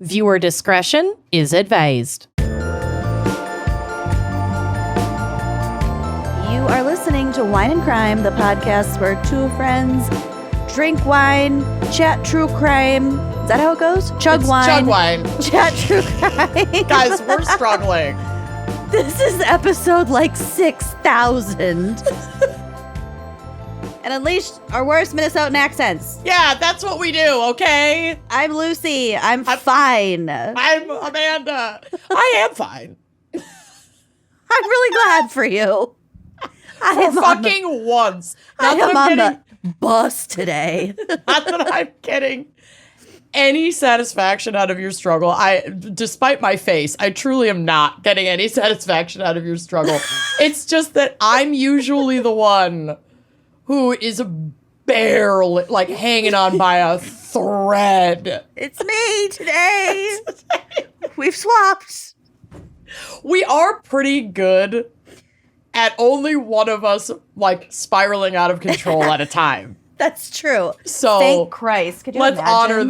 Viewer discretion is advised. You are listening to Wine and Crime, the podcast where two friends drink wine, chat true crime. Is that how it goes? Chug wine. Chat true crime. Guys, we're struggling. This is episode like 6,000. And unleash our worst Minnesotan accents. Yeah, that's what we do, okay? I'm Lucy. I'm fine. I'm Amanda. I am fine. I'm really glad for you. For fucking once. I am on the bus today. Not that I'm getting any satisfaction out of your struggle. Despite my face, I truly am not getting any satisfaction out of your struggle. It's just that I'm usually the one who is barely, like, hanging on by a thread. It's me today. We've swapped. We are pretty good at only one of us, like, spiraling out of control at a time. That's true. So thank Christ. Could you let's imagine? honor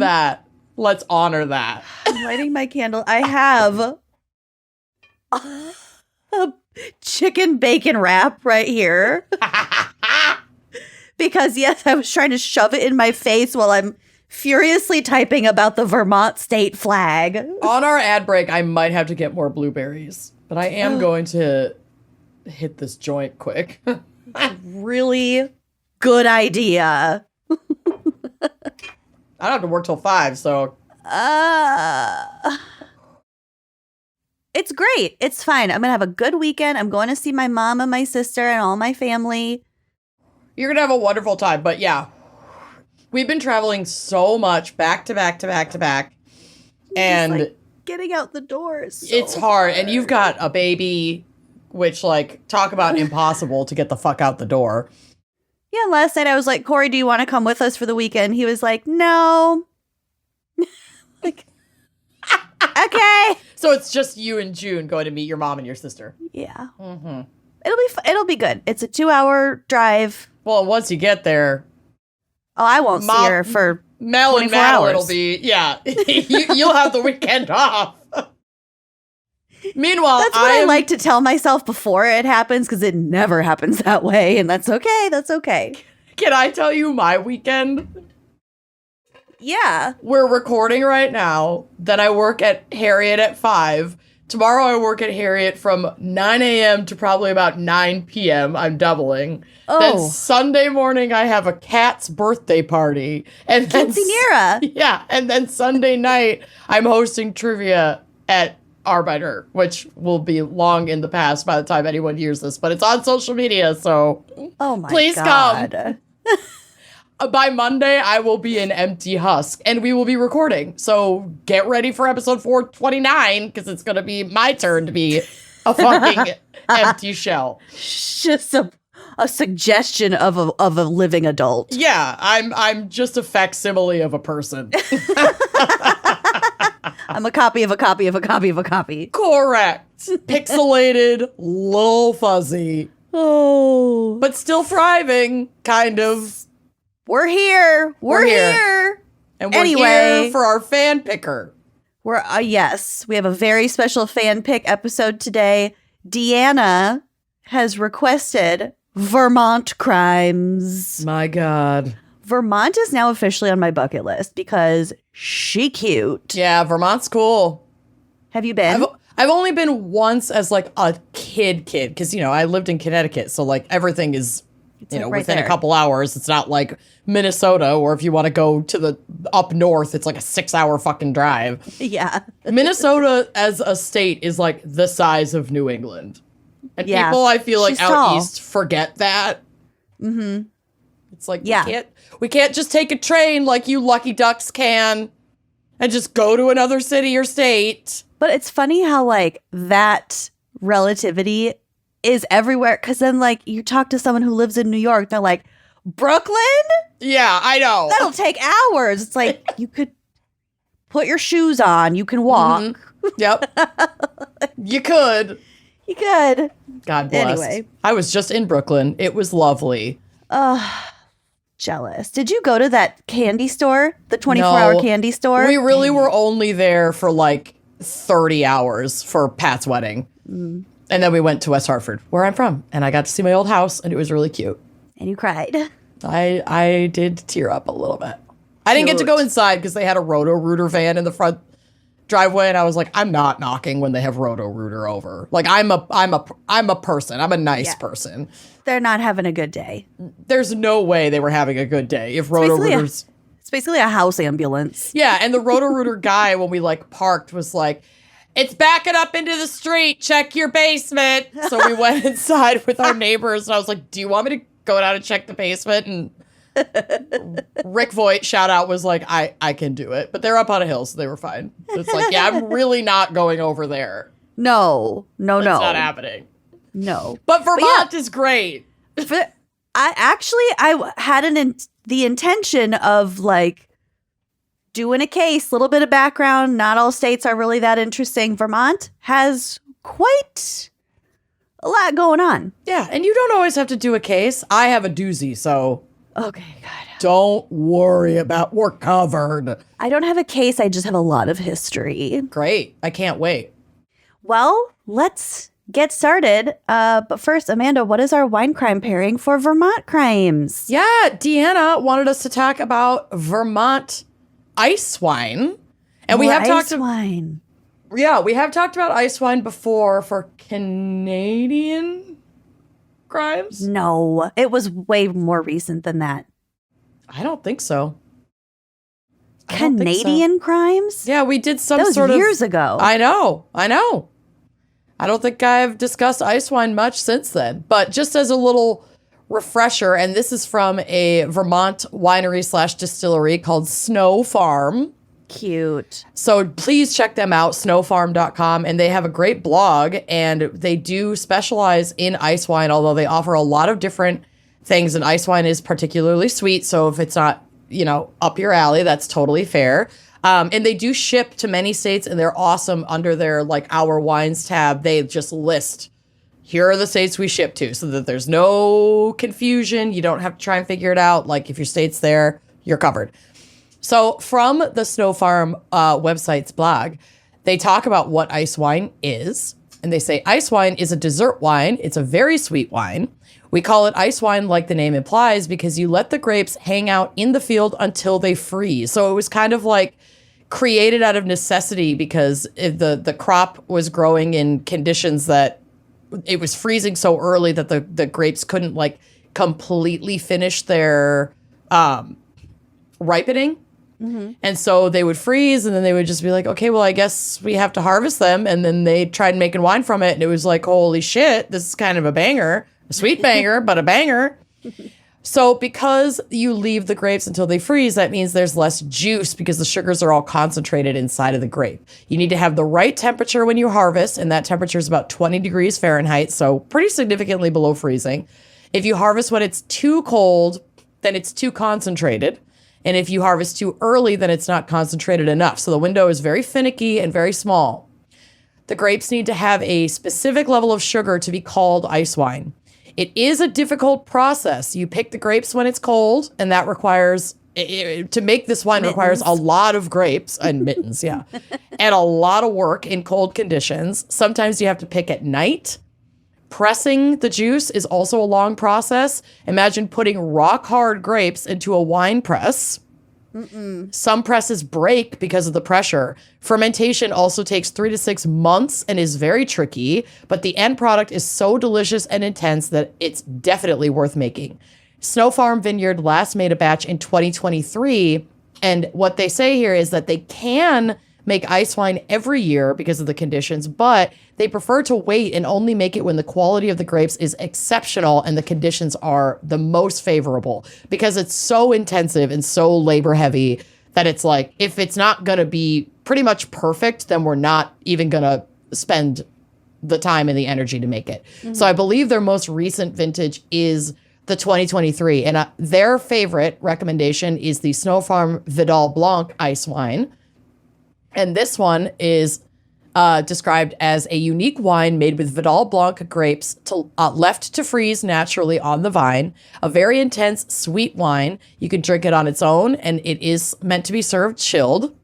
that. I'm lighting my candle. I have a chicken bacon wrap right here. Because, yes, I was trying to shove it in my face while I'm furiously typing about the Vermont state flag. On our ad break, I might have to get more blueberries, but I am going to hit this joint quick. Really good idea. I don't have to work till 5, so. It's great. It's fine. I'm going to have a good weekend. I'm going to see my mom and my sister and all my family. You're going to have a wonderful time, but yeah. We've been traveling so much, back to back to back to back. And just, like, getting out the doors. It's hard. And you've got a baby, which, like, talk about impossible to get the fuck out the door. Yeah, last night I was like, Corey, do you want to come with us for the weekend? He was like, no. Like, okay. So it's just you and June going to meet your mom and your sister. Yeah. Mm-hmm. It'll be good. It's a 2-hour drive. Well, once you get there. Oh, I won't see her for Mel and 24 Mal, hours. it'll be, yeah. You'll have the weekend off. Meanwhile, that's what I like to tell myself before it happens, because it never happens that way, and that's okay. That's okay. Can I tell you my weekend? Yeah. We're recording right now. Then I work at Harriet at 5. Tomorrow I work at Harriet from 9 a.m. to probably about 9 p.m. I'm doubling. Oh. Then Sunday morning I have a cat's birthday party. And then Quinceañera. Yeah, and then Sunday night I'm hosting trivia at Arbiter, which will be long in the past by the time anyone hears this, but it's on social media, so oh my please God. come. By Monday, I will be an empty husk, and we will be recording. So get ready for episode 429, because it's going to be my turn to be a fucking empty shell. Just a suggestion of a living adult. Yeah, I'm just a facsimile of a person. I'm a copy of a copy of a copy of a copy. Correct. Pixelated, little fuzzy. Oh. But still thriving, kind of. We're here. We're here. And we're here for our fan picker. Yes, we have a very special fan pick episode today. Deanna has requested Vermont Crimes. My God. Vermont is now officially on my bucket list because she cute. Yeah, Vermont's cool. Have you been? I've only been once as like a kid, because, you know, I lived in Connecticut. So like everything is, you know, right within there. a couple hours. It's not like Minnesota, or if you want to go to the up north, it's like a 6-hour fucking drive. Yeah. Minnesota as a state is like the size of New England. And Yeah. people, I feel like She's out tall. east forget that. Mm-hmm. It's like, Yeah. we can't just take a train like you lucky ducks can and just go to another city or state. But it's funny how, like, that relativity is everywhere. Because then, like, you talk to someone who lives in New York, they're like, Brooklyn? Yeah, I know. That'll take hours. It's like, you could put your shoes on. You can walk. Mm-hmm. Yep. You could. You could. God bless. Anyway. I was just in Brooklyn. It was lovely. Jealous. Did you go to that candy store? The 24-hour candy store? We really were only there for like 30 hours for Pat's wedding. And then we went to West Hartford, where I'm from. And I got to see my old house, and it was really cute. And you cried. I did tear up a little bit. I didn't get to go inside because they had a Roto-Rooter van in the front driveway, and I was like, I'm not knocking when they have Roto-Rooter over. Like, I'm a person. I'm a nice person. They're not having a good day. There's no way they were having a good day if Roto-Rooters. It's basically a house ambulance. Yeah, and the Roto-Rooter guy, when we like parked, was like, it's backing up into the street. Check your basement. So we went inside with our neighbors, and I was like, do you want me to go down and check the basement? And Rick Voigt, shout out, was like, I can do it. But they're up on a hill, so they were fine. It's like, yeah, I'm really not going over there. No. It's not happening. No. But Vermont is great. I had the intention of like doing a case, little bit of background. Not all states are really that interesting. Vermont has quite a lot going on. Yeah, and you don't always have to do a case. I have a doozy, so okay, good. Don't worry about, we're covered. I don't have a case. I just have a lot of history. Great. I can't wait. Well, let's get started. But first, Amanda, what is our wine crime pairing for Vermont Crimes? Yeah, Deanna wanted us to talk about Vermont ice wine. And we have talked wine. Yeah, we have talked about ice wine before for Canadian crimes. No, it was way more recent than that. I don't think so. Canadian crimes? Yeah, we did some that was sort of years ago. I know. I don't think I've discussed ice wine much since then. But just as a little refresher, and this is from a Vermont winery / distillery called Snow Farm. Cute. So please check them out, snowfarm.com. And they have a great blog, and they do specialize in ice wine, although they offer a lot of different things. And ice wine is particularly sweet. So if it's not, up your alley, that's totally fair. And they do ship to many states, and they're awesome. Under their like Our Wines tab, they just list, here are the states we ship to, so that there's no confusion. You don't have to try and figure it out. Like if your state's there, you're covered. So from the Snow Farm website's blog, they talk about what ice wine is. And they say ice wine is a dessert wine. It's a very sweet wine. We call it ice wine like the name implies because you let the grapes hang out in the field until they freeze. So it was kind of like created out of necessity because the crop was growing in conditions that it was freezing so early that the grapes couldn't like completely finish their ripening. Mm-hmm. And so they would freeze, and then they would just be like, okay, well, I guess we have to harvest them. And then they tried making wine from it, and it was like, holy shit, this is kind of a banger. A sweet banger, but a banger. So because you leave the grapes until they freeze, that means there's less juice because the sugars are all concentrated inside of the grape. You need to have the right temperature when you harvest, and that temperature is about 20 degrees Fahrenheit, so pretty significantly below freezing. If you harvest when it's too cold, then it's too concentrated. And if you harvest too early, then it's not concentrated enough. So the window is very finicky and very small. The grapes need to have a specific level of sugar to be called ice wine. It is a difficult process. You pick the grapes when it's cold, and that requires, to make this wine requires a lot of grapes and mittens, yeah, and a lot of work in cold conditions. Sometimes you have to pick at night. Pressing the juice is also a long process. Imagine putting rock hard grapes into a wine press. Some presses break because of the pressure. Fermentation also takes 3 to 6 months and is very tricky, but the end product is so delicious and intense that it's definitely worth making. Snow Farm Vineyard last made a batch in 2023, and what they say here is that they can make ice wine every year because of the conditions, but they prefer to wait and only make it when the quality of the grapes is exceptional and the conditions are the most favorable, because it's so intensive and so labor heavy that it's like, if it's not going to be pretty much perfect, then we're not even going to spend the time and the energy to make it. Mm-hmm. So I believe their most recent vintage is the 2023, and their favorite recommendation is the Snow Farm Vidal Blanc ice wine. And this one is described as a unique wine made with Vidal Blanc grapes left to freeze naturally on the vine. A very intense, sweet wine. You can drink it on its own, and it is meant to be served chilled.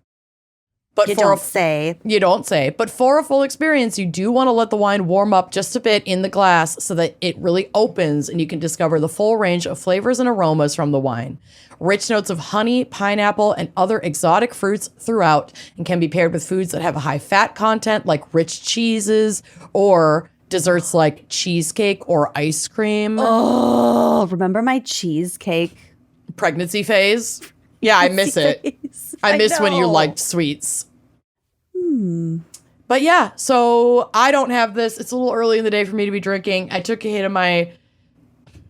But You don't say. You don't say. But for a full experience, you do want to let the wine warm up just a bit in the glass so that it really opens and you can discover the full range of flavors and aromas from the wine. Rich notes of honey, pineapple, and other exotic fruits throughout, and can be paired with foods that have a high fat content like rich cheeses or desserts like cheesecake or ice cream. Oh, remember my cheesecake? Pregnancy phase? Yeah, I miss it. I miss when you liked sweets. But yeah, so I don't have this. It's a little early in the day for me to be drinking. I took a hit of my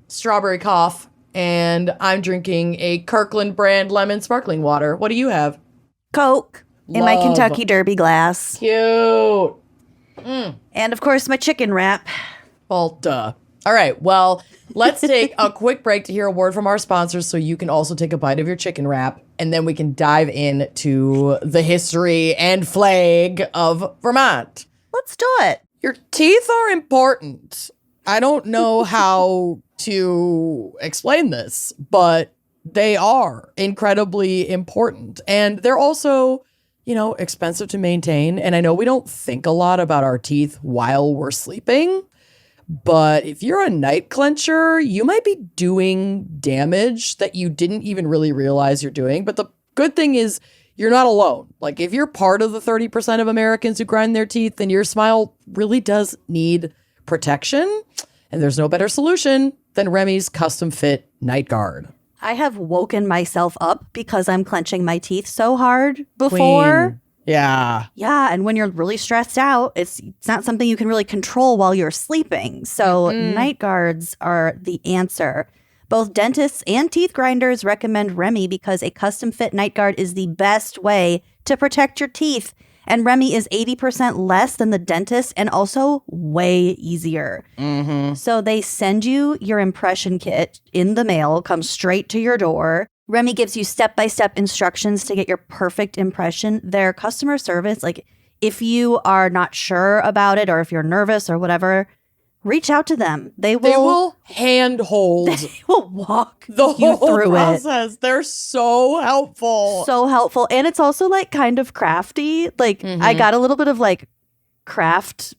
strawberry cough, and I'm drinking a Kirkland brand lemon sparkling water. What do you have? Coke in my Love. Kentucky Derby glass. Cute. And of course, my chicken wrap. Well, duh. All right, well, let's take a quick break to hear a word from our sponsors so you can also take a bite of your chicken wrap, and then we can dive into the history and flag of Vermont. Let's do it. Your teeth are important. I don't know how to explain this, but they are incredibly important. And they're also, expensive to maintain. And I know we don't think a lot about our teeth while we're sleeping. But if you're a night clencher, you might be doing damage that you didn't even really realize you're doing. But the good thing is you're not alone. Like, if you're part of the 30% of Americans who grind their teeth, then your smile really does need protection. And there's no better solution than Remy's custom fit night guard. I have woken myself up because I'm clenching my teeth so hard before. Queen. Yeah. Yeah, and when you're really stressed out, it's not something you can really control while you're sleeping. So night guards are the answer. Both dentists and teeth grinders recommend Remy because a custom fit night guard is the best way to protect your teeth. And Remy is 80% less than the dentist and also way easier. So they send you your impression kit in the mail, comes straight to your door. Remy gives you step-by-step instructions to get your perfect impression. Their customer service, like if you are not sure about it or if you're nervous or whatever, reach out to them. They will handhold. They will walk the you whole through process. They're so helpful. So helpful. And it's also like kind of crafty. Like I got a little bit of like craft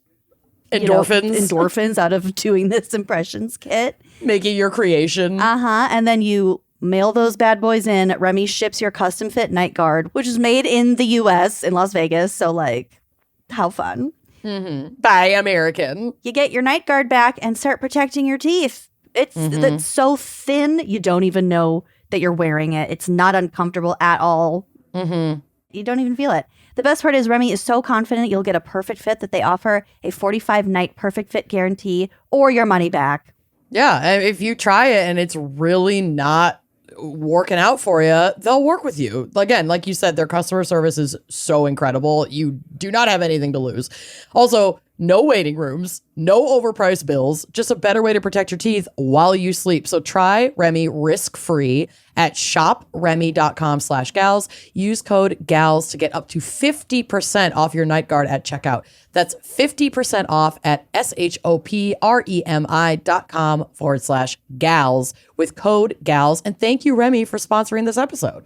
endorphins out of doing this impressions kit. Making your creation. And then you mail those bad boys in. Remy ships your custom fit night guard, which is made in the US in Las Vegas. So like, how fun. Buy American. You get your night guard back and start protecting your teeth. It's so thin, you don't even know that you're wearing it. It's not uncomfortable at all. You don't even feel it. The best part is Remy is so confident you'll get a perfect fit that they offer a 45-night perfect fit guarantee or your money back. Yeah, and if you try it and it's really not working out for you, they'll work with you. Again, like you said, their customer service is so incredible. You do not have anything to lose. Also, no waiting rooms, no overpriced bills, just a better way to protect your teeth while you sleep. So try Remy risk-free at shopremy.com/gals. Use code GALS to get up to 50% off your night guard at checkout. That's 50% off at shopremi.com/gals with code GALS. And thank you, Remy, for sponsoring this episode.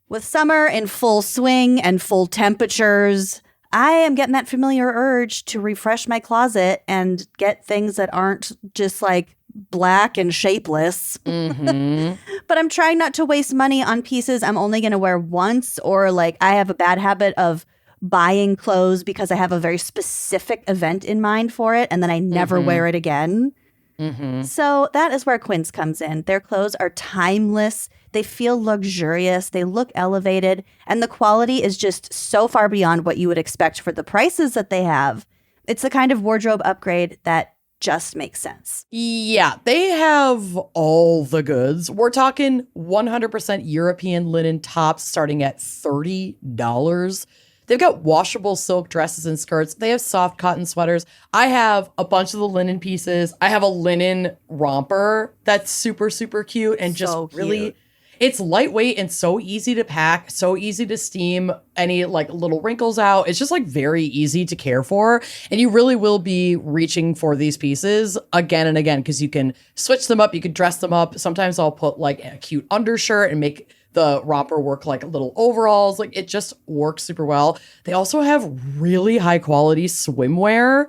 With summer in full swing and full temperatures, I am getting that familiar urge to refresh my closet and get things that aren't just like black and shapeless. But I'm trying not to waste money on pieces I'm only going to wear once, or like I have a bad habit of buying clothes because I have a very specific event in mind for it and then I never wear it again. So that is where Quince comes in. Their clothes are timeless. They feel luxurious. They look elevated. And the quality is just so far beyond what you would expect for the prices that they have. It's the kind of wardrobe upgrade that just makes sense. Yeah, they have all the goods. We're talking 100% European linen tops starting at $30. They've got washable silk dresses and skirts. They have soft cotton sweaters. I have a bunch of the linen pieces. I have a linen romper that's super, super cute and just So really, cute. It's lightweight and so easy to pack, so easy to steam any like little wrinkles out. It's just like very easy to care for. And you really will be reaching for these pieces again and again because you can switch them up, you can dress them up. Sometimes I'll put like a cute undershirt and make the romper work like little overalls. Like it just works super well. They also have really high quality swimwear.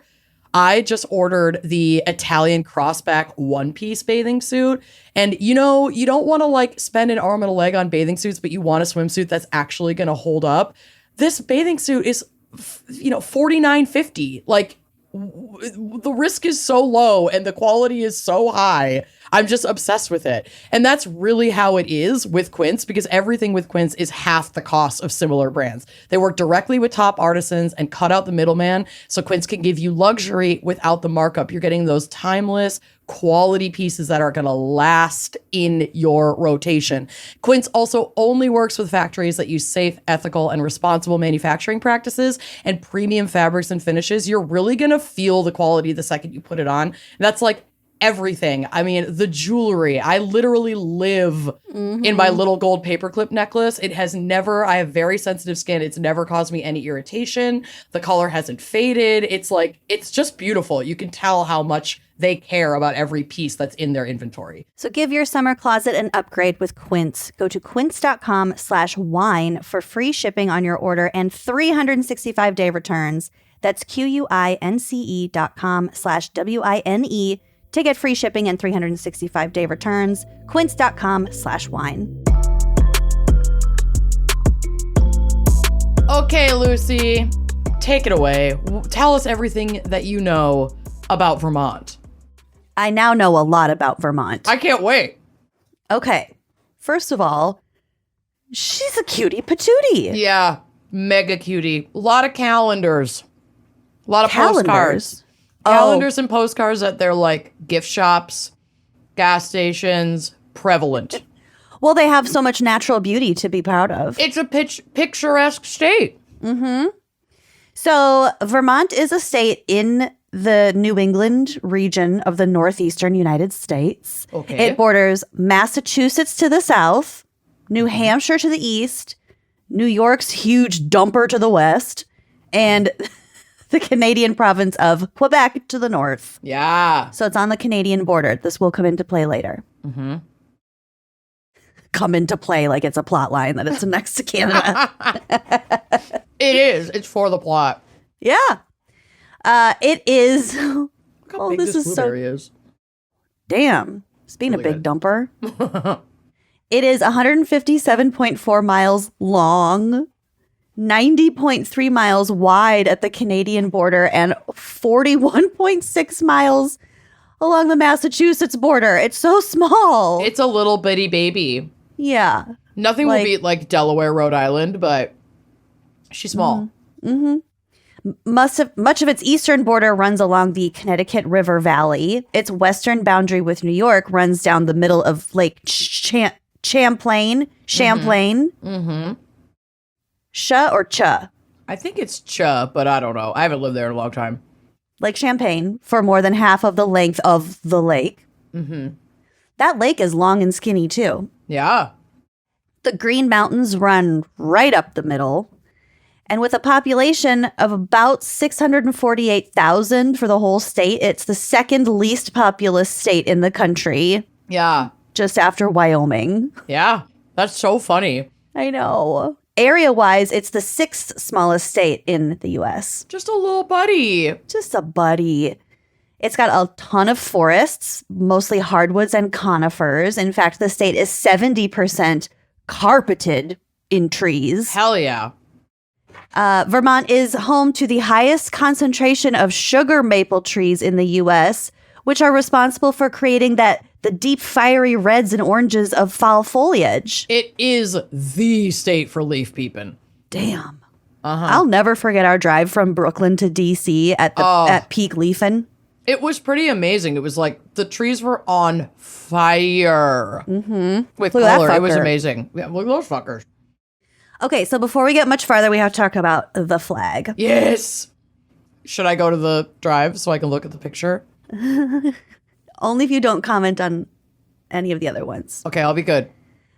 I just ordered the Italian crossback one-piece bathing suit. And you know, you don't want to like spend an arm and a leg on bathing suits, but you want a swimsuit that's actually going to hold up. This bathing suit is, $49.50. Like the risk is so low and the quality is so high. I'm just obsessed with it. And that's really how it is with Quince because everything with Quince is half the cost of similar brands. They work directly with top artisans and cut out the middleman so Quince can give you luxury without the markup. You're getting those timeless quality pieces that are going to last in your rotation. Quince also only works with factories that use safe, ethical, and responsible manufacturing practices and premium fabrics and finishes. You're really going to feel the quality the second you put it on. That's like everything. I mean, the jewelry. I literally live in my little gold paperclip necklace. I have very sensitive skin. It's never caused me any irritation. The color hasn't faded. It's just beautiful. You can tell how much they care about every piece that's in their inventory. So give your summer closet an upgrade with Quince. Go to quince.com/wine for free shipping on your order and 365-day returns. That's QUINCE.com/WINE to get free shipping and 365-day returns. Quince.com/wine. Okay, Lucy, take it away. Tell us everything that you know about Vermont. I now know a lot about Vermont. I can't wait. Okay. First of all, she's a cutie patootie. Yeah, mega cutie. A lot of calendars. A lot of postcards. Calendars and postcards at their like gift shops, gas stations, prevalent. Well, they have so much natural beauty to be proud of. It's a picturesque state. Mm-hmm. So Vermont is a state in the New England region of the northeastern United States. Okay. It borders Massachusetts to the south, New Hampshire to the east, New York's huge dumper to the west, and the Canadian province of Quebec to the north. Yeah. So it's on the Canadian border. This will come into play later. Mm-hmm. Come into play like it's a plot line that it's next to Canada. It is. It's for the plot. Yeah. It is. Look how big this blueberry is. Damn. It's being Really a big dumper. It is 157.4 miles long, 90.3 miles wide at the Canadian border, and 41.6 miles along the Massachusetts border. It's so small. It's a little bitty baby. Yeah. Nothing will beat like Delaware, Rhode Island, but she's small. Mm-hmm. Much of its eastern border runs along the Connecticut River Valley. Its western boundary with New York runs down the middle of Lake Champlain. Mm-hmm. Sha or Cha? I think it's Cha, but I don't know. I haven't lived there in a long time. Lake Champlain for more than half of the length of the lake. Mm-hmm. That lake is long and skinny too. Yeah. The Green Mountains run right up the middle. And with a population of about 648,000 for the whole state, it's the second least populous state in the country. Yeah. Just after Wyoming. Yeah. That's so funny. I know. Area-wise, it's the sixth smallest state in the U.S. Just a little buddy. Just a buddy. It's got a ton of forests, mostly hardwoods and conifers. In fact, the state is 70% carpeted in trees. Hell yeah. Vermont is home to the highest concentration of sugar maple trees in the U.S., which are responsible for creating the deep fiery reds and oranges of fall foliage. It is the state for leaf peeping. Damn. Uh-huh. I'll never forget our drive from Brooklyn to D.C. at peak leafing. It was pretty amazing. It was like the trees were on fire with Look at that color. It was fucker. amazing. Yeah, look at those fuckers. Okay, so before we get much farther, we have to talk about the flag. Yes. Should I go to the drive so I can look at the picture? Only if you don't comment on any of the other ones. Okay, I'll be good.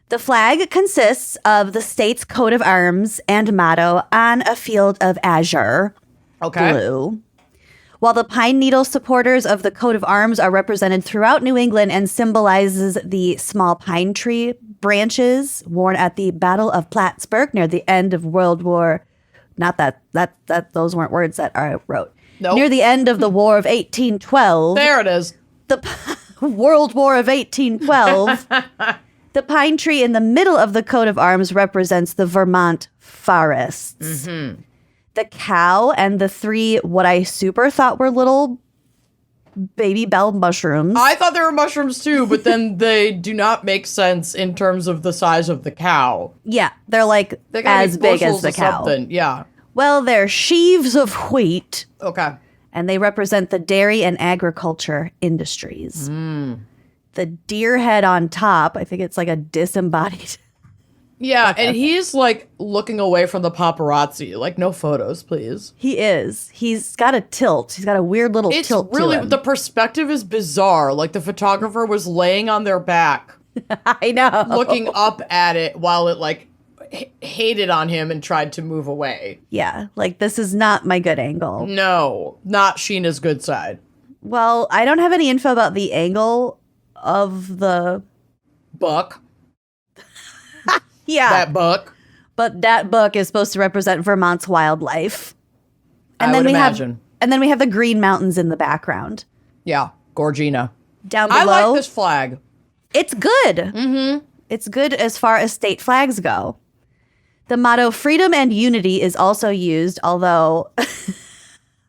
The flag consists of the state's coat of arms and motto on a field of azure blue. While the pine needle supporters of the coat of arms are represented throughout New England and symbolizes the small pine tree branches worn at the Battle of Plattsburgh near the end of World War. Not that those weren't words that I wrote. Nope. Near the end of the War of 1812. There it is. The World War of 1812. The pine tree in the middle of the coat of arms represents the Vermont forests. Mm-hmm. The cow and the three, what I super thought were little baby bell mushrooms. I thought they were mushrooms too, but then they do not make sense in terms of the size of the cow. Yeah, they're like as big as the cow. Yeah. Well, they're sheaves of wheat. Okay. And they represent the dairy and agriculture industries. The deer head on top, I think it's like a disembodied. Yeah, and he's like looking away from the paparazzi. Like, no photos, please. He is. He's got a tilt. He's got a weird little tilt really, to him. the perspective is bizarre. Like, the photographer was laying on their back. I know. Looking up at it while it, like, hated on him and tried to move away. Yeah, like, this is not my good angle. No, not Sheena's good side. Well, I don't have any info about the angle of the Buck. Yeah. That buck. But that buck is supposed to represent Vermont's wildlife. And I then would we imagine. have the Green Mountains in the background. Yeah, Gorgina. Down below. I like this flag. It's good. Mm-hmm. It's good as far as state flags go. The motto Freedom and Unity is also used, although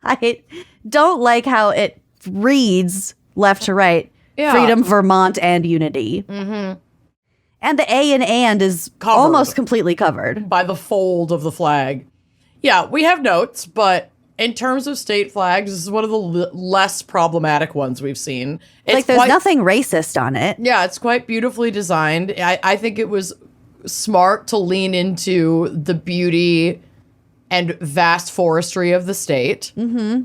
I don't like how it reads left to right. Yeah. Freedom, Vermont, and Unity. Mm-hmm. And the A in and is Covered. almost completely covered. By the fold of the flag. Yeah, we have notes, but in terms of state flags, this is one of the less problematic ones we've seen. Like, there's nothing racist on it. Yeah, it's quite beautifully designed. I think it was smart to lean into the beauty and vast forestry of the state. Mm-hmm.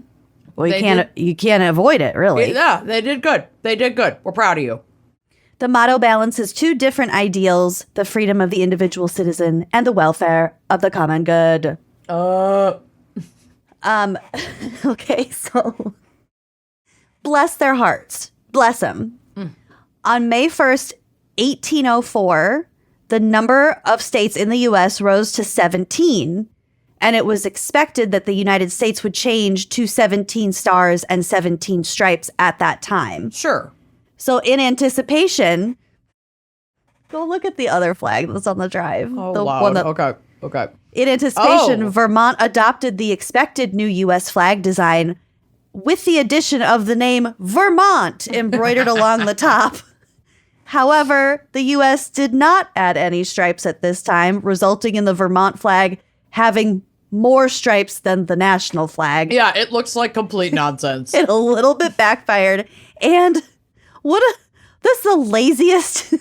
Well, you can't avoid it, really. Yeah, they did good. They did good. We're proud of you. The motto balances two different ideals, the freedom of the individual citizen and the welfare of the common good. Okay, so bless their hearts. Bless them. On May 1st, 1804, the number of states in the U.S. rose to 17, and it was expected that the United States would change to 17 stars and 17 stripes at that time. Sure. So in anticipation, go look at the other flag that's on the drive. Oh, the wow. one that, Okay. In anticipation, Vermont adopted the expected new U.S. flag design with the addition of the name Vermont embroidered along the top. However, the U.S. did not add any stripes at this time, resulting in the Vermont flag having more stripes than the national flag. Yeah, it looks like complete nonsense. It a little bit backfired. And this is the laziest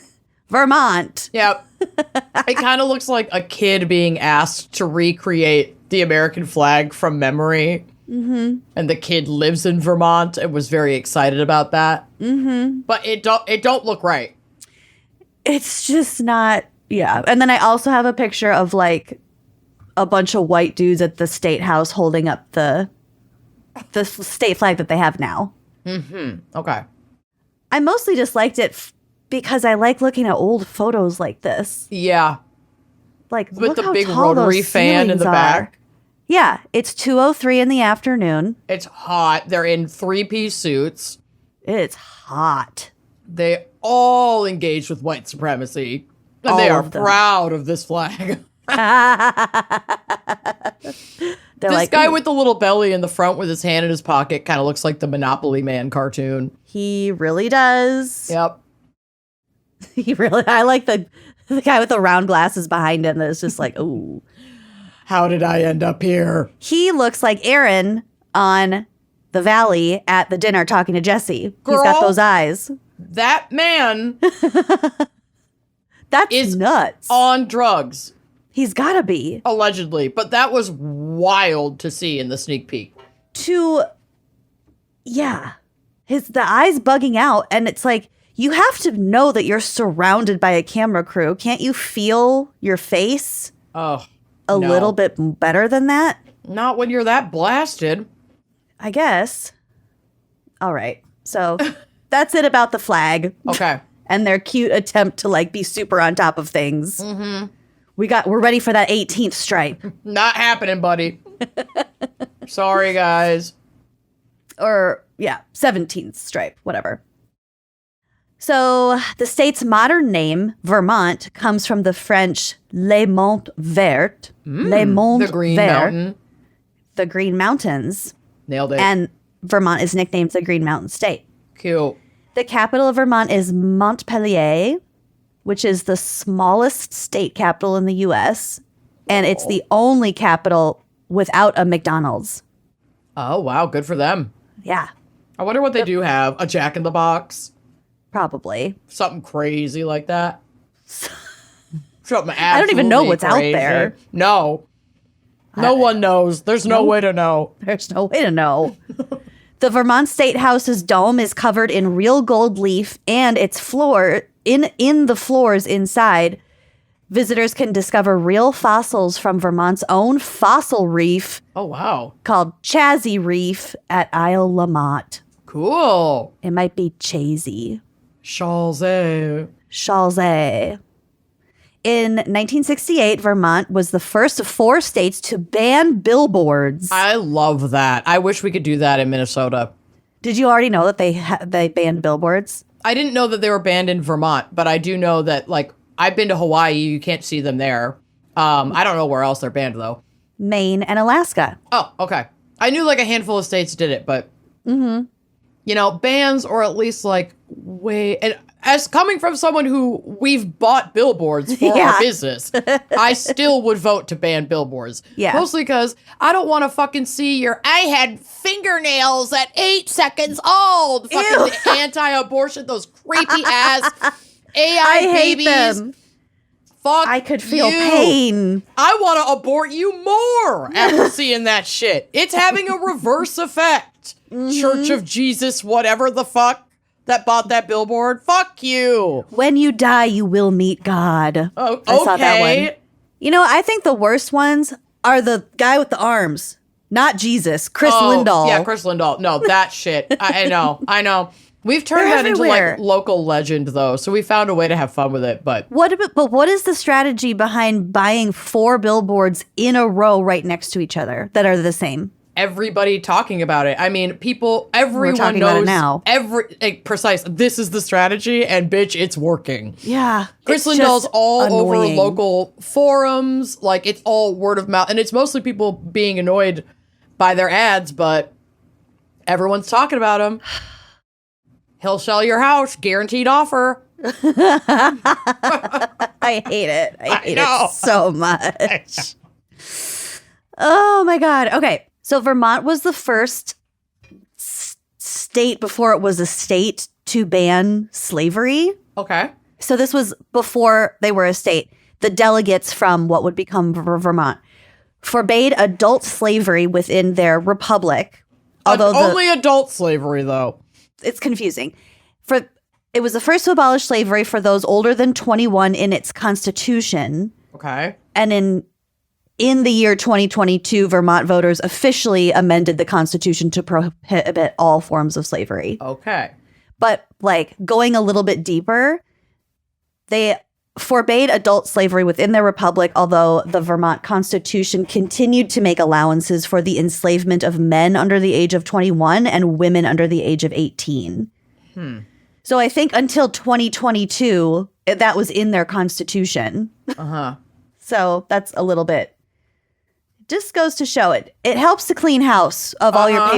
Vermont. Yeah. It kind of looks like a kid being asked to recreate the American flag from memory. Mm-hmm. And the kid lives in Vermont and was very excited about that. Mm-hmm. But it don't look right. It's just not, yeah. And then I also have a picture of like a bunch of white dudes at the state house holding up the state flag that they have now. Mm-hmm. Okay. I mostly just liked it because I like looking at old photos like this. Yeah. Like, With look the how big tall rotary those fan in the ceilings back. are. Yeah, it's 2:03 in the afternoon. It's hot. They're in 3-piece suits. It's hot. They all engage with white supremacy. And All they are of them. proud of this flag. They're This like, guy "Ooh." with the little belly in the front with his hand in his pocket kind of looks like the Monopoly Man cartoon. He really does. Yep. I like the guy with the round glasses behind him that's just like, ooh. How did I end up here? He looks like Aaron on the Valley at the dinner talking to Jesse. Girl. He's got those eyes. That man That's is nuts. on drugs, He's got to be. allegedly. But that was wild to see in the sneak peek. Yeah. The eyes bugging out. And it's like, You have to know that you're surrounded by a camera crew. Can't you feel your face Oh, a little bit better than that? Not when you're that blasted. I guess. All right. So that's it about the flag. Okay. And their cute attempt to like be super on top of things. Mm-hmm. We're ready for that 18th stripe. Not happening, buddy. Sorry, guys. Or, yeah, 17th stripe, whatever. So the state's modern name, Vermont, comes from the French Les Monts Verts. Les Monts The Green Verts, Mountain. the Green Mountains. Nailed it. And Vermont is nicknamed the Green Mountain State. Cute. The capital of Vermont is Montpelier, which is the smallest state capital in the U.S. And it's the only capital without a McDonald's. Oh, wow. Good for them. Yeah, I wonder what they do have. A Jack in the Box? probably. Something crazy like that? Something I don't even know absolutely what's out crazy. there. No. No one knows. There's no way to know. There's no way to know. The Vermont State House's dome is covered in real gold leaf, and its floor, in the floors inside, visitors can discover real fossils from Vermont's own fossil reef Oh, wow. called Chazzy Reef at Isle La Motte. Cool. It might be Chazy. Chalzé. Chalzé. In 1968, Vermont was the first of 4 states to ban billboards. I love that. I wish we could do that in Minnesota. Did you already know that they banned billboards? I didn't know that they were banned in Vermont, but I do know that, like, I've been to Hawaii. You can't see them there. I don't know where else they're banned, though. Maine and Alaska. Oh, okay. I knew, like, a handful of states did it, but, you know, bans or at least, like, and as coming from someone who we've bought billboards for Yeah. our business, I still would vote to ban billboards. Yeah. Mostly because I don't want to fucking see I had fingernails at 8 seconds old. Fucking anti-abortion, those creepy ass AI I hate babies. them. Fuck I could feel you. pain. I want to abort you more after seeing that shit. It's having a reverse effect. Church of Jesus, whatever the fuck that bought that billboard. Fuck you. When you die, you will meet God. Oh, okay. I saw that one. You know, I think the worst ones are the guy with the arms, not Jesus, Chris Lindahl. Yeah, Chris Lindahl. No, that shit. I know. We've turned They're that everywhere. into like local legend though, so we found a way to have fun with it. But What is the strategy behind buying 4 billboards in a row right next to each other that are the same? everybody talking about it. I mean, everyone talking knows about it now. Precise. This is the strategy, and bitch, it's working. Yeah. Chris it's Lindahl's just all over annoying. local forums. Like, it's all word of mouth. And it's mostly people being annoyed by their ads, but everyone's talking about him. He'll sell your house. Guaranteed offer. I hate it. I hate it so much. Oh my God. Okay. So Vermont was the first state before it was a state to ban slavery. Okay. So this was before they were a state. The delegates from what would become Vermont forbade adult slavery within their republic. Although only adult slavery, though. It's confusing. It was the first to abolish slavery for those older than 21 in its constitution. Okay. And in the year 2022, Vermont voters officially amended the constitution to prohibit all forms of slavery. Okay. But like going a little bit deeper, they forbade adult slavery within their republic, although the Vermont Constitution continued to make allowances for the enslavement of men under the age of 21 and women under the age of 18. So I think until 2022, that was in their constitution. Uh-huh. So that's a little bit. Just goes to show it. It helps to clean house of all your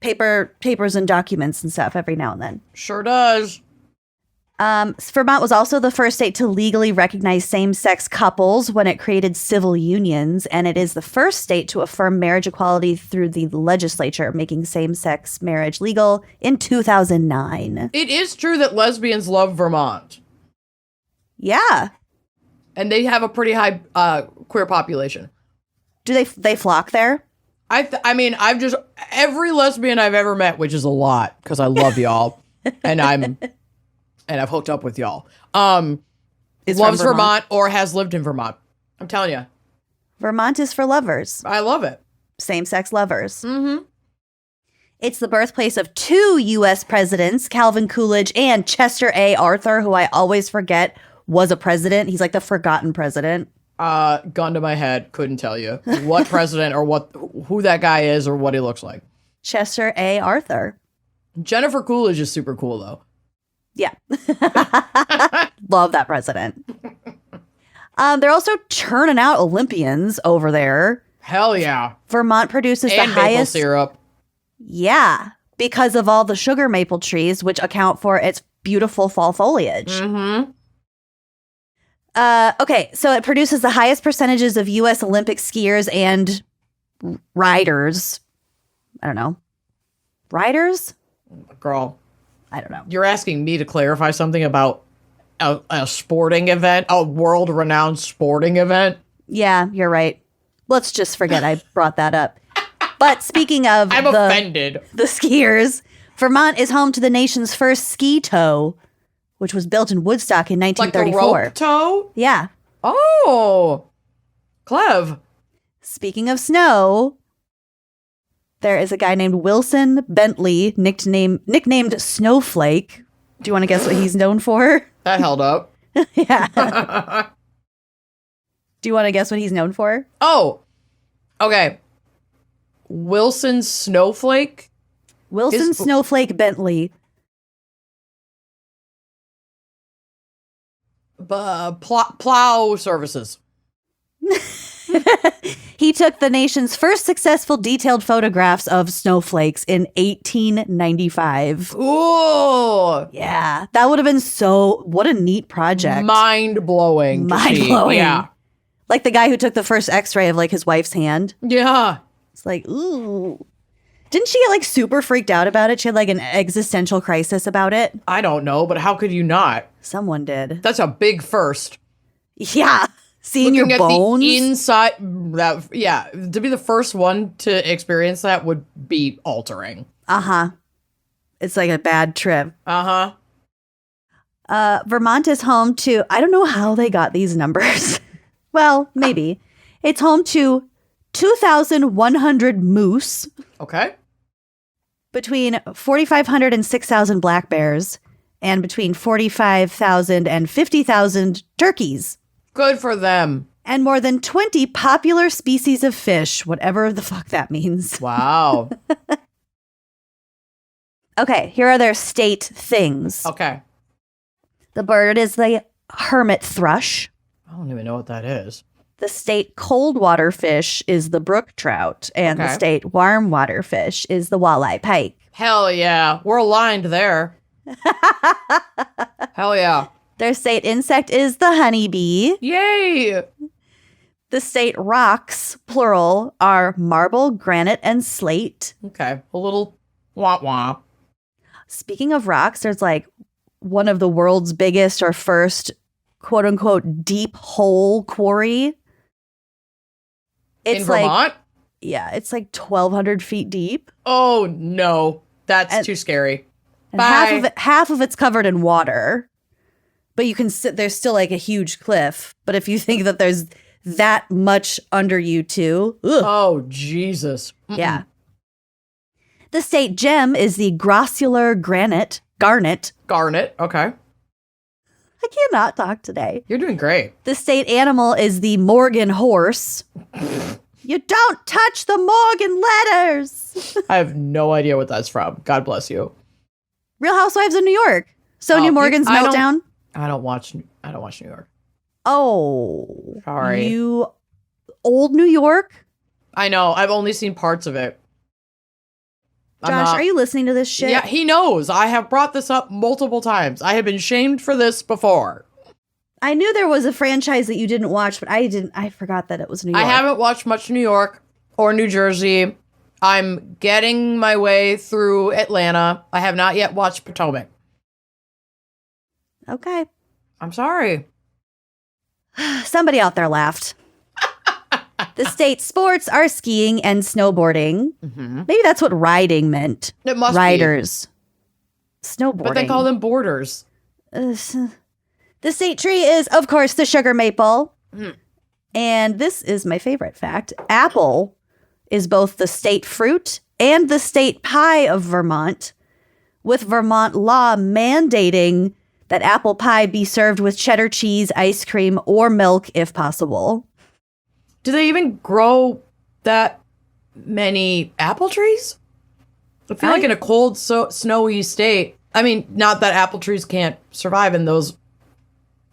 papers and documents and stuff every now and then. Sure does. Vermont was also the first state to legally recognize same-sex couples when it created civil unions, and it is the first state to affirm marriage equality through the legislature, making same-sex marriage legal in 2009. It is true that lesbians love Vermont. Yeah. And they have a pretty high queer population. Do they flock there? I mean, every lesbian I've ever met, which is a lot, because I love y'all, and I'm and I've hooked up with y'all. Is Loves from Vermont or has lived in Vermont. I'm telling you. Vermont is for lovers. I love it. Same-sex lovers. Mm-hmm. It's the birthplace of 2 U.S. presidents, Calvin Coolidge and Chester A. Arthur, who I always forget was a president. He's like the forgotten president. Gun to my head, couldn't tell you what president or who that guy is or what he looks like. Chester A. Arthur. Jennifer Coolidge is super cool, though. Yeah. Love that president. They're also churning out Olympians over there. Hell yeah. Vermont produces And the maple highest. syrup. Yeah. Because of all the sugar maple trees, which account for its beautiful fall foliage. Mm-hmm. Okay, so it produces the highest percentages of U.S. Olympic skiers and riders. I don't know. Riders? Girl, I don't know. you're asking me to clarify something about a sporting event, a world-renowned sporting event. Yeah, you're right. Let's just forget I brought that up. But speaking of I'm offended. the skiers, Vermont is home to the nation's first ski tow, which was built in Woodstock in Like the 1934. rope tow? Yeah. Oh, Clev. Speaking of snow, there is a guy named Wilson Bentley, nicknamed Snowflake. Do you want to guess what he's known for? That held up. Yeah. Do you want to guess what he's known for? Oh, okay. Wilson Snowflake? Wilson Snowflake Bentley. Plow services. He took the nation's first successful detailed photographs of snowflakes in 1895. Ooh. Yeah, that would have been what a neat project. Mind-blowing. Mind-blowing. Yeah. Like the guy who took the first x-ray of like his wife's hand. Yeah. It's like, ooh. Didn't she get like super freaked out about it? She had like an existential crisis about it. I don't know, but how could you not? Someone did. That's a big first. Yeah. Seeing Looking your at bones. the inside, to be the first one to experience that would be altering. Uh-huh. It's like a bad trip. Uh-huh. Vermont is home to, I don't know how they got these numbers. Well, maybe. It's home to 2,100 moose, Okay. between 4,500 and 6,000 black bears, and between 45,000 and 50,000 turkeys. Good for them. And more than 20 popular species of fish, whatever the fuck that means. Wow. Okay, here are their state things. Okay. The bird is the hermit thrush. I don't even know what that is. The state cold water fish is the brook trout, and the Okay. state warm water fish is the walleye pike. Hell yeah. We're aligned there. Hell yeah. Their state insect is the honeybee. Yay. The state rocks, plural, are marble, granite, and slate. Okay. A little wah-wah. Speaking of rocks, there's like one of the world's biggest or first quote unquote deep hole quarry. In Vermont? It's like 1,200 feet deep. Oh, no. That's too scary. And Bye. half of it's covered in water. But you can sit, there's still like a huge cliff. But if you think that there's that much under you too, ugh. Oh, Jesus. Mm-mm. Yeah. The state gem is the grossular garnet. Garnet. Okay. I cannot talk today. You're doing great. The state animal is the Morgan horse. You don't touch the Morgan letters. I have no idea what that's from. God bless you. Real Housewives of New York. Sonia Morgan's I don't- meltdown. I don't watch New York. Oh. Sorry. You old New York? I know. I've only seen parts of it. Josh, are you listening to this shit? Yeah, he knows. I have brought this up multiple times. I have been shamed for this before. I knew there was a franchise that you didn't watch, but I forgot that it was New York. I haven't watched much New York or New Jersey. I'm getting my way through Atlanta. I have not yet watched Potomac. Okay. I'm sorry. Somebody out there laughed. The state sports are skiing and snowboarding. Mm-hmm. Maybe that's what riding meant. It must Riders. Snowboarding. be. But they call them borders. The state tree is, of course, the sugar maple. And this is my favorite fact. Apple is both the state fruit and the state pie of Vermont, with Vermont law mandating that apple pie be served with cheddar cheese, ice cream, or milk if possible. Do they even grow that many apple trees? I feel like in a cold, snowy state. I mean, not that apple trees can't survive in those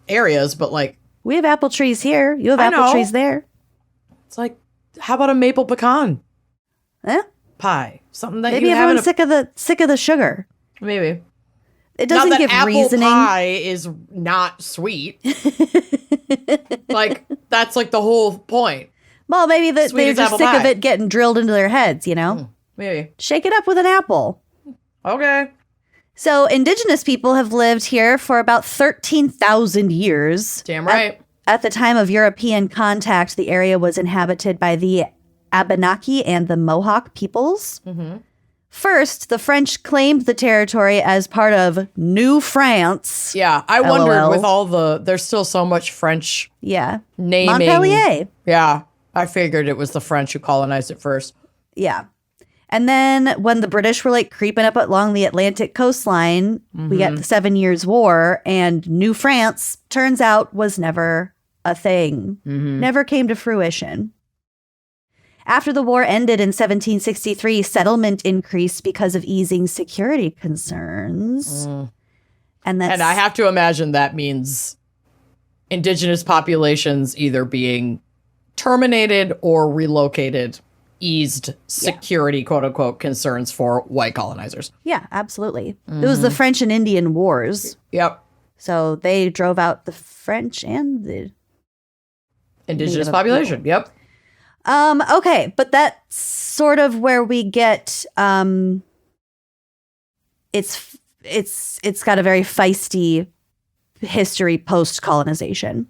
areas, but like... We have apple trees here. You have I apple know. trees there. It's like, how about a maple pecan Eh? pie? Something that Maybe you have in everyone's sick of the sugar. Maybe. It doesn't Not that give apple reasoning. pie is not sweet. Like, that's like the whole point. Well, maybe that Sweet they're as just apple sick of pie. it getting drilled into their heads, you know? Maybe. Shake it up with an apple. Okay. So indigenous people have lived here for about 13,000 years. Damn right. At the time of European contact, the area was inhabited by the Abenaki and the Mohawk peoples. First, the French claimed the territory as part of New France. Yeah, I wondered LOL. with all the... There's still so much French Yeah. naming. Montpellier. Yeah, I figured it was the French who colonized it first. Yeah. And then when the British were like creeping up along the Atlantic coastline, we got the 7 Years' War, and New France, turns out, was never a thing. Never came to fruition. After the war ended in 1763, settlement increased because of easing security concerns. And And I have to imagine that means indigenous populations either being terminated or relocated eased security, quote unquote, concerns for white colonizers. Yeah, absolutely. It was the French and Indian Wars. Yep. So they drove out the French and the Indigenous Native population. Yep. okay, but that's sort of where we get it's got a very feisty history post colonization.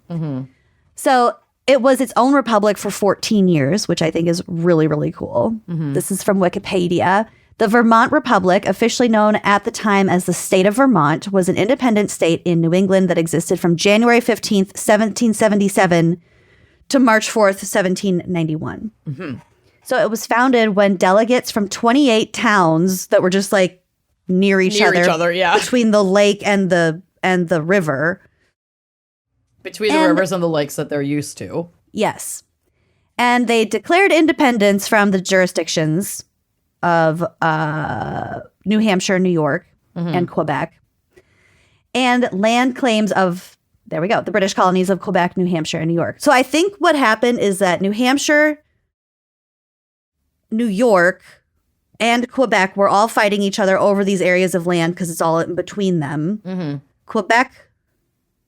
So it was its own republic for 14 years, which I think is really, really cool. This is from Wikipedia. The Vermont Republic, officially known at the time as the state of Vermont, was an independent state in New England that existed from January 15th, 1777 to March 4th, 1791. So it was founded when delegates from 28 towns that were just like near each other, yeah. between the lake and the river. Between the rivers and the lakes that they're used to. Yes. And they declared independence from the jurisdictions of New Hampshire, New York, and Quebec. And land claims of, there we go, the British colonies of Quebec, New Hampshire, and New York. So I think what happened is that New Hampshire, New York, and Quebec were all fighting each other over these areas of land because it's all in between them. Quebec,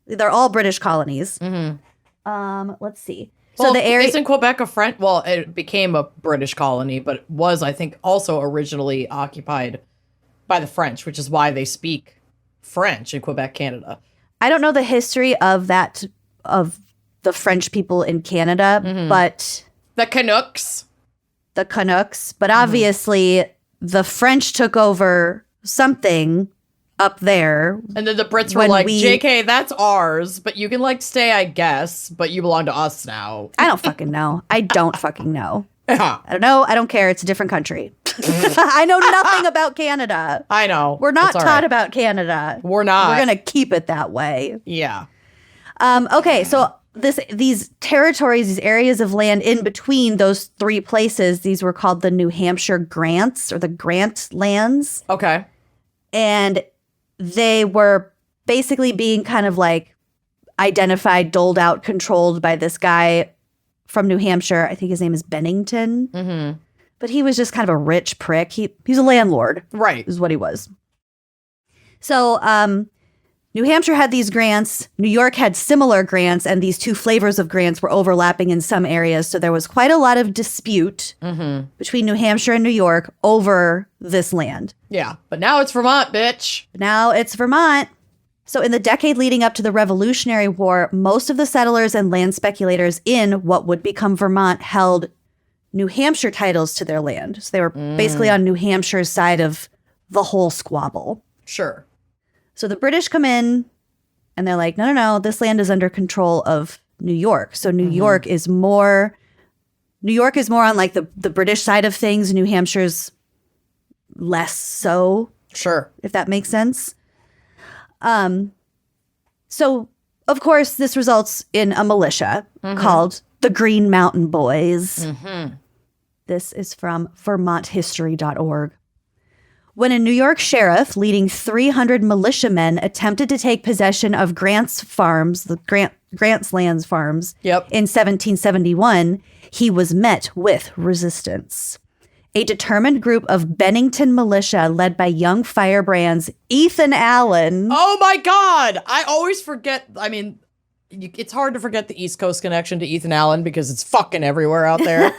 they're all British colonies. Let's see. Well, So the area, isn't Quebec a French? Well, it became a British colony, but it was, I think, also originally occupied by the French, which is why they speak French in Quebec, Canada. I don't know the history of that, of the French people in Canada, but The Canucks. the Canucks, but obviously the French took over something up there. And then the Brits were When like, we- JK, that's ours, but you can like stay, I guess, but you belong to us now. I don't fucking know. I don't fucking know. Yeah, I don't know. I don't care. It's a different country. I know nothing about Canada. I know. We're not It's all taught right. about Canada. We're not. We're going to keep it that way. Yeah. Okay, so these territories, these areas of land in between those three places, these were called the New Hampshire Grants or the Grant lands. Okay. And they were basically being kind of like identified, doled out, controlled by this guy from New Hampshire. I think his name is Bennington. But he was just kind of a rich prick. He's a landlord, Right. is what he was. So New Hampshire had these grants. New York had similar grants, and these two flavors of grants were overlapping in some areas. So there was quite a lot of dispute between New Hampshire and New York over this land. Yeah. But now it's Vermont, bitch. Now it's Vermont. So in the decade leading up to the Revolutionary War, most of the settlers and land speculators in what would become Vermont held New Hampshire titles to their land. So they were basically on New Hampshire's side of the whole squabble. Sure. So the British come in And they're like, no, this land is under control of New York. So New York is more on like the British side of things. New Hampshire's less so. Sure. If that makes sense. So, of course, this results in a militia called the Green Mountain Boys. This is from VermontHistory.org. When a New York sheriff leading 300 militiamen attempted to take possession of Grant's Land's farms in 1771, he was met with resistance. A determined group of Bennington militia led by young firebrand's Ethan Allen. Oh my God. I always forget. I mean, it's hard to forget the East Coast connection to Ethan Allen because it's fucking everywhere out there.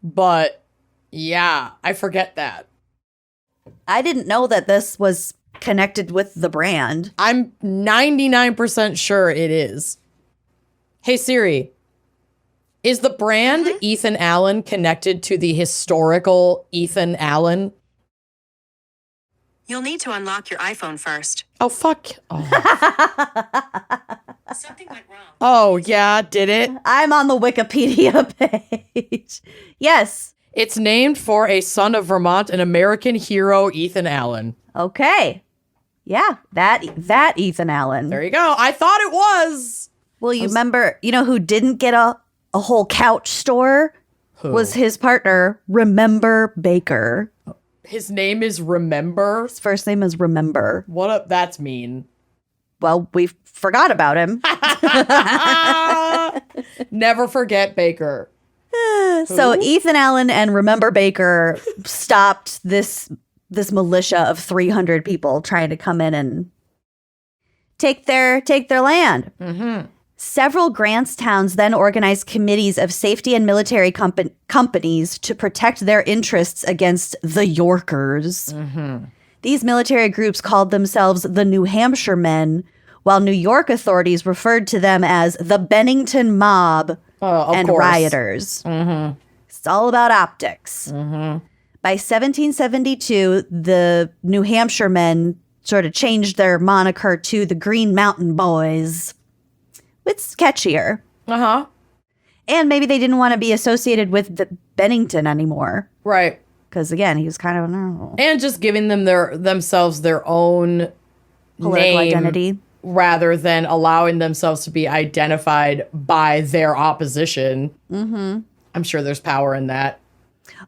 But yeah, I forget that. I didn't know that this was connected with the brand. I'm 99% sure it is. Hey Siri, is the brand Ethan Allen connected to the historical Ethan Allen? You'll need to unlock your iPhone first. Oh, fuck. Oh, Something went wrong. oh yeah, did it? I'm on the Wikipedia page. Yes. It's named for a son of Vermont and American hero, Ethan Allen. Okay. Yeah, that Ethan Allen. There you go. I thought it was. Well, you remember, you know who didn't get a whole couch store? Who? Was his partner, Remember Baker. His name is Remember. His first name is Remember. What up? That's mean. Well, we forgot about him. Never forget Baker. So Who? Ethan Allen and Remember Baker stopped this militia of 300 people trying to come in and take their land. Several Grants towns then organized committees of safety and military companies to protect their interests against the Yorkers. These military groups called themselves the New Hampshire Men, while New York authorities referred to them as the Bennington Mob and course. rioters. It's all about optics. By 1772, the New Hampshire Men sort of changed their moniker to the Green Mountain Boys. It's catchier. And maybe they didn't want to be associated with the Bennington anymore. Right. Because again, he was kind of no. And just giving them themselves their own Political name identity. rather than allowing themselves to be identified by their opposition. I'm sure there's power in that.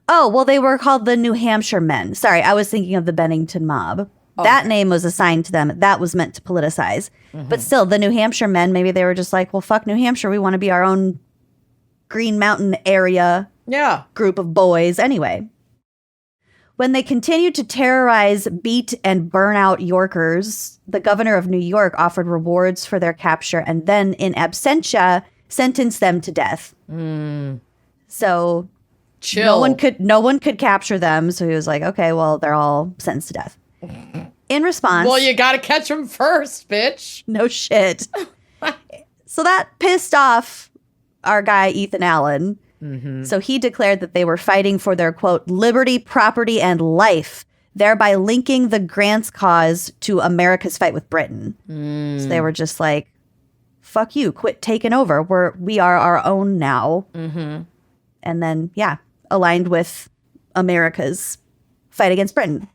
Oh, well, they were called the New Hampshire Men. Sorry, I was thinking of the Bennington Mob. That name was assigned to them. That was meant to politicize. But still, the New Hampshire Men, maybe they were just like, well, fuck New Hampshire. We want to be our own Green Mountain area group of boys anyway. When they continued to terrorize, beat, and burn out Yorkers, the governor of New York offered rewards for their capture and then, in absentia, sentenced them to death. So Chill. no one could capture them. So he was like, okay, well, they're all sentenced to death. In response, Well, you gotta catch them first, bitch. no shit. So that pissed off our guy, Ethan Allen. So he declared that they were fighting for their, quote, liberty, property, and life, thereby linking the Grant's cause to America's fight with Britain. So they were just like, fuck you, quit taking over. We are our own now. And then, aligned with America's fight against Britain.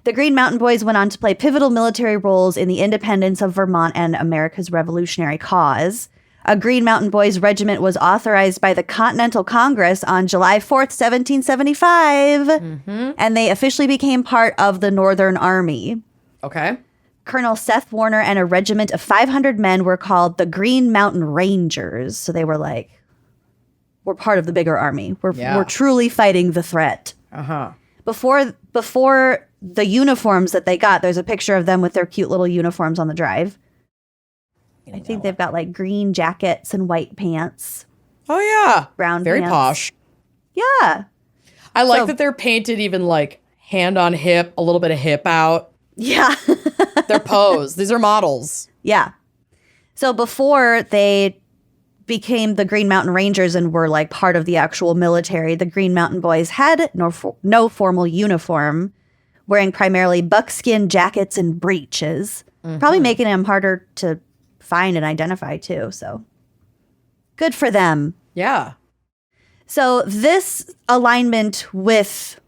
The Green Mountain Boys went on to play pivotal military roles in the independence of Vermont and America's revolutionary cause. A Green Mountain Boys regiment was authorized by the Continental Congress on July 4th, 1775, and they officially became part of the Northern Army. Okay. Colonel Seth Warner and a regiment of 500 men were called the Green Mountain Rangers. So they were like, we're part of the bigger army. We're truly fighting the threat. Before the uniforms that they got, there's a picture of them with their cute little uniforms on the drive. I think they've got like green jackets and white pants. Oh, yeah. Brown Very pants. posh. Yeah. I like that they're painted even like hand on hip, a little bit of hip out. Yeah. They're posed. These are models. Yeah. So before they became the Green Mountain Rangers and were like part of the actual military, the Green Mountain Boys had no formal uniform, wearing primarily buckskin jackets and breeches. Probably making them harder to find and identify too. So good for them. Yeah. So this alignment with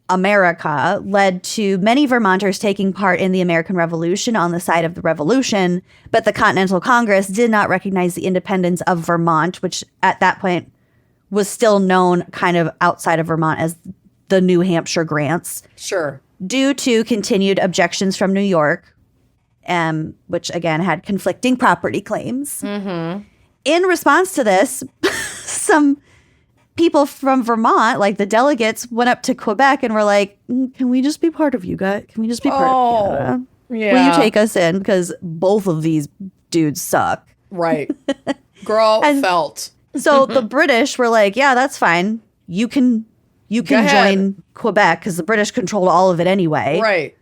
America led to many Vermonters taking part in the American Revolution on the side of the revolution, but the Continental Congress did not recognize the independence of Vermont, which at that point was still known kind of outside of Vermont as the New Hampshire grants, Sure. due to continued objections from New York, which again had conflicting property claims. In response to this, some people from Vermont, like the delegates, went up to Quebec and were like, can we just be part of you guys? Can we just be part of Canada? Yeah. Will you take us in? Because both of these dudes suck. Right. Girl felt. So the British were like, yeah, that's fine. You can ahead. join Quebec because the British controlled all of it anyway. Right.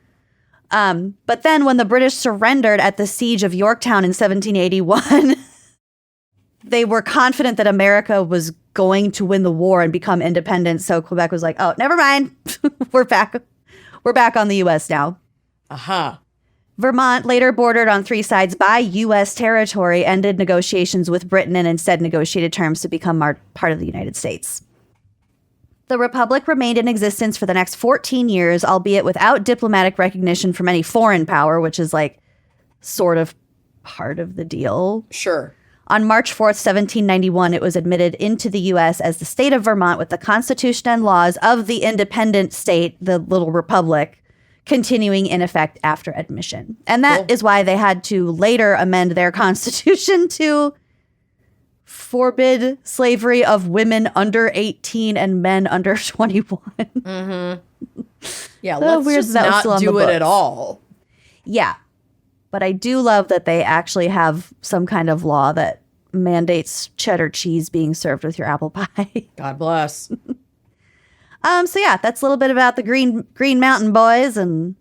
But then when the British surrendered at the siege of Yorktown in 1781, they were confident that America was going to win the war and become independent. So Quebec was like, oh, never mind. We're back on the U.S. now. Uh-huh. Vermont, later bordered on three sides by U.S. territory, ended negotiations with Britain and instead negotiated terms to become part of the United States. The Republic remained in existence for the next 14 years, albeit without diplomatic recognition from any foreign power, which is like sort of part of the deal. Sure. On March 4th, 1791, it was admitted into the U.S. as the state of Vermont with the constitution and laws of the independent state, the little republic, continuing in effect after admission. And that is why they had to later amend their constitution to forbid slavery of women under 18 and men under 21. Yeah, So let's weird just that was not still on do the it at books. all. Yeah. But I do love that they actually have some kind of law that mandates cheddar cheese being served with your apple pie. God bless. So yeah, that's a little bit about the Green Mountain Boys and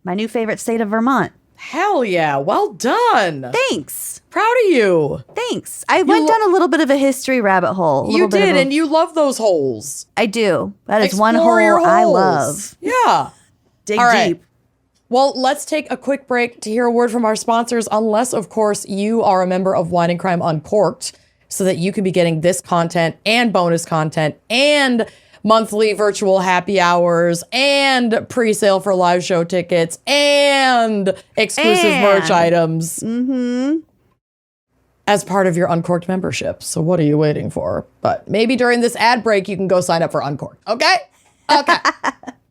my new favorite state of Vermont. Hell yeah. Well done. Thanks. Proud of you. Thanks. I went down a little bit of a history rabbit hole. You did, and you love those holes. I do. That is one Explore your hole I holes. love. Yeah. Dig All right. deep. Well, let's take a quick break to hear a word from our sponsors, unless, of course, you are a member of Wine and Crime Uncorked, so that you can be getting this content and bonus content and monthly virtual happy hours and pre-sale for live show tickets and exclusive merch items as part of your Uncorked membership. So what are you waiting for? But maybe during this ad break, you can go sign up for Uncorked. Okay? Okay.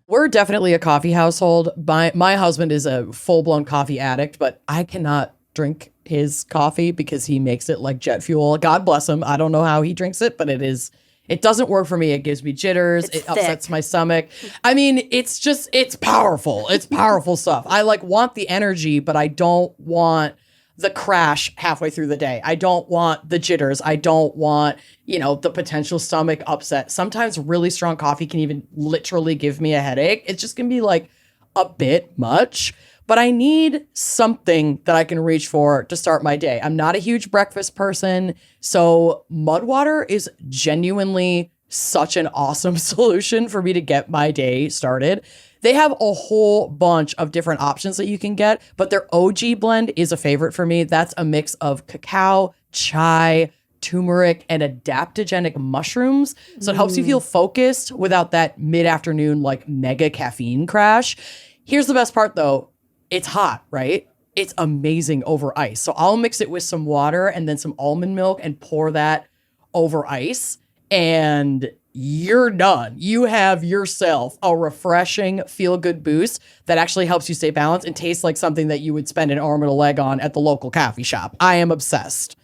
We're definitely a coffee household. My husband is a full-blown coffee addict, but I cannot drink his coffee because he makes it like jet fuel. God bless him. I don't know how he drinks it, but it doesn't work for me. It gives me jitters. It's it upsets my stomach. I mean, it's powerful. It's powerful stuff. I want the energy, but I don't want the crash halfway through the day. I don't want the jitters. I don't want, the potential stomach upset. Sometimes really strong coffee can even literally give me a headache. It's just going to be a bit much, but I need something that I can reach for to start my day. I'm not a huge breakfast person, so mud water is genuinely such an awesome solution for me to get my day started. They have a whole bunch of different options that you can get, but their OG blend is a favorite for me. That's a mix of cacao, chai, turmeric, and adaptogenic mushrooms. So it helps you feel focused without that mid-afternoon mega caffeine crash. Here's the best part though. It's hot, right? It's amazing over ice. So I'll mix it with some water and then some almond milk and pour that over ice, and you're done. You have yourself a refreshing feel-good boost that actually helps you stay balanced and tastes like something that you would spend an arm and a leg on at the local coffee shop. I am obsessed.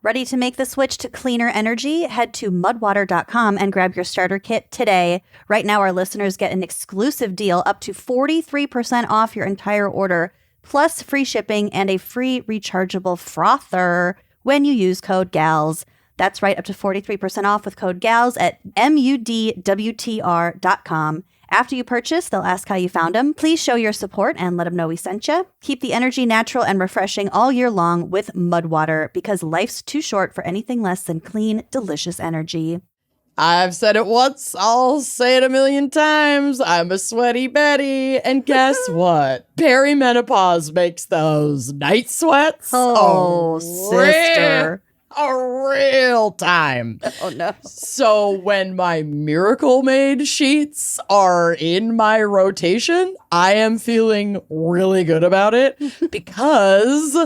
Ready to make the switch to cleaner energy? Head to mudwater.com and grab your starter kit today. Right now, our listeners get an exclusive deal up to 43% off your entire order, plus free shipping and a free rechargeable frother when you use code GALS. That's right, up to 43% off with code GALS at mudwtr.com. After you purchase, they'll ask how you found them. Please show your support and let them know we sent you. Keep the energy natural and refreshing all year long with Mudwater, because life's too short for anything less than clean, delicious energy. I've said it once, I'll say it a million times. I'm a sweaty Betty. And guess what? Perimenopause makes those night sweats Oh, sister. a real time. Oh, no. So when my Miracle Made sheets are in my rotation, I am feeling really good about it because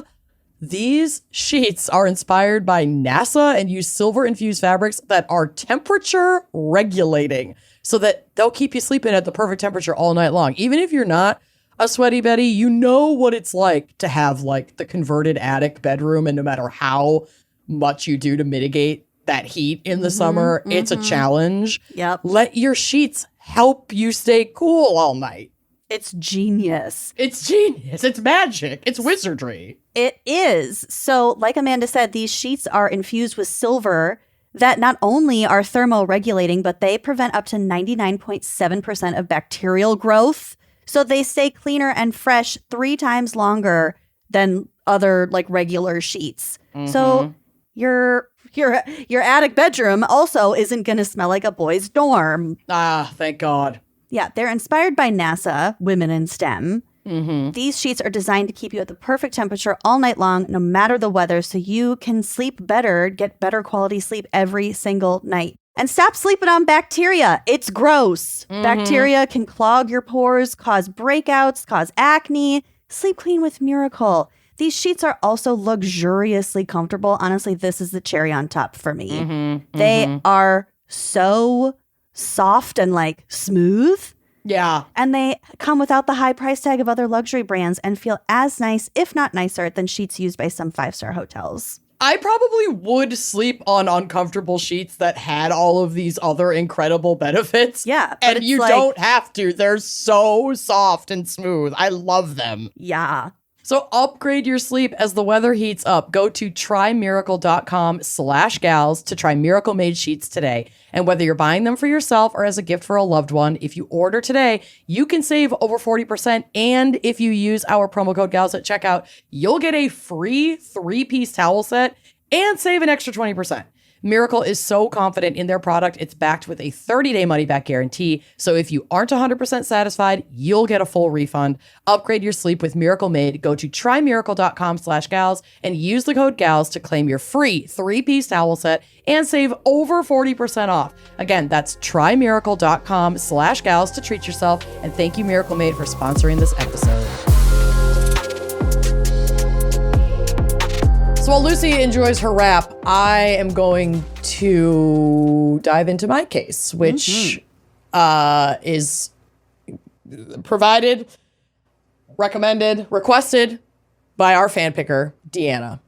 these sheets are inspired by NASA and use silver-infused fabrics that are temperature regulating so that they'll keep you sleeping at the perfect temperature all night long. Even if you're not a sweaty Betty, you know what it's like to have like the converted attic bedroom, and no matter how much you do to mitigate that heat in the summer, it's a challenge. Yep. Let your sheets help you stay cool all night. It's genius. It's genius. It's magic. It's wizardry. It is. So, like Amanda said, these sheets are infused with silver that not only are thermoregulating, but they prevent up to 99.7% of bacterial growth. So they stay cleaner and fresh 3 times longer than other like regular sheets. So your attic bedroom also isn't going to smell like a boy's dorm. Ah, thank God. Yeah, they're inspired by NASA, Women in STEM. These sheets are designed to keep you at the perfect temperature all night long, no matter the weather, so you can sleep better, get better quality sleep every single night. And stop sleeping on bacteria. It's gross. Bacteria can clog your pores, cause breakouts, cause acne. Sleep clean with Miracle. These sheets are also luxuriously comfortable. Honestly, this is the cherry on top for me. They are so soft and like smooth. Yeah. And they come without the high price tag of other luxury brands and feel as nice, if not nicer, than sheets used by some 5-star hotels. I probably would sleep on uncomfortable sheets that had all of these other incredible benefits. Yeah. but And it's you like- don't have to. They're so soft and smooth. I love them. Yeah. So upgrade your sleep as the weather heats up. Go to trymiracle.com/gals to try Miracle Made sheets today. And whether you're buying them for yourself or as a gift for a loved one, if you order today, you can save over 40%. And if you use our promo code GALS at checkout, you'll get a free 3-piece towel set and save an extra 20%. Miracle is so confident in their product, it's backed with a 30-day money-back guarantee. So if you aren't 100% satisfied, you'll get a full refund. Upgrade your sleep with Miracle Made. Go to trymiracle.com/gals and use the code GALS to claim your free 3-piece towel set and save over 40% off. Again, that's trymiracle.com/gals to treat yourself. And thank you, Miracle Made, for sponsoring this episode. So while Lucy enjoys her rap, I am going to dive into my case, which is provided, recommended, requested by our fan picker, Deanna.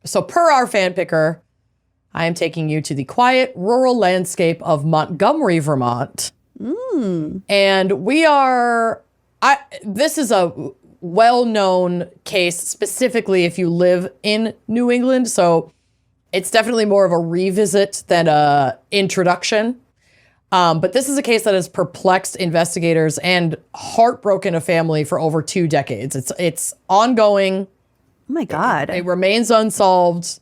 So per our fan picker, I am taking you to the quiet rural landscape of Montgomery, Vermont. And this is a well-known case, specifically if you live in New England. So it's definitely more of a revisit than a introduction. But this is a case that has perplexed investigators and heartbroken a family for over 2 decades. It's ongoing. Oh my God. It remains unsolved.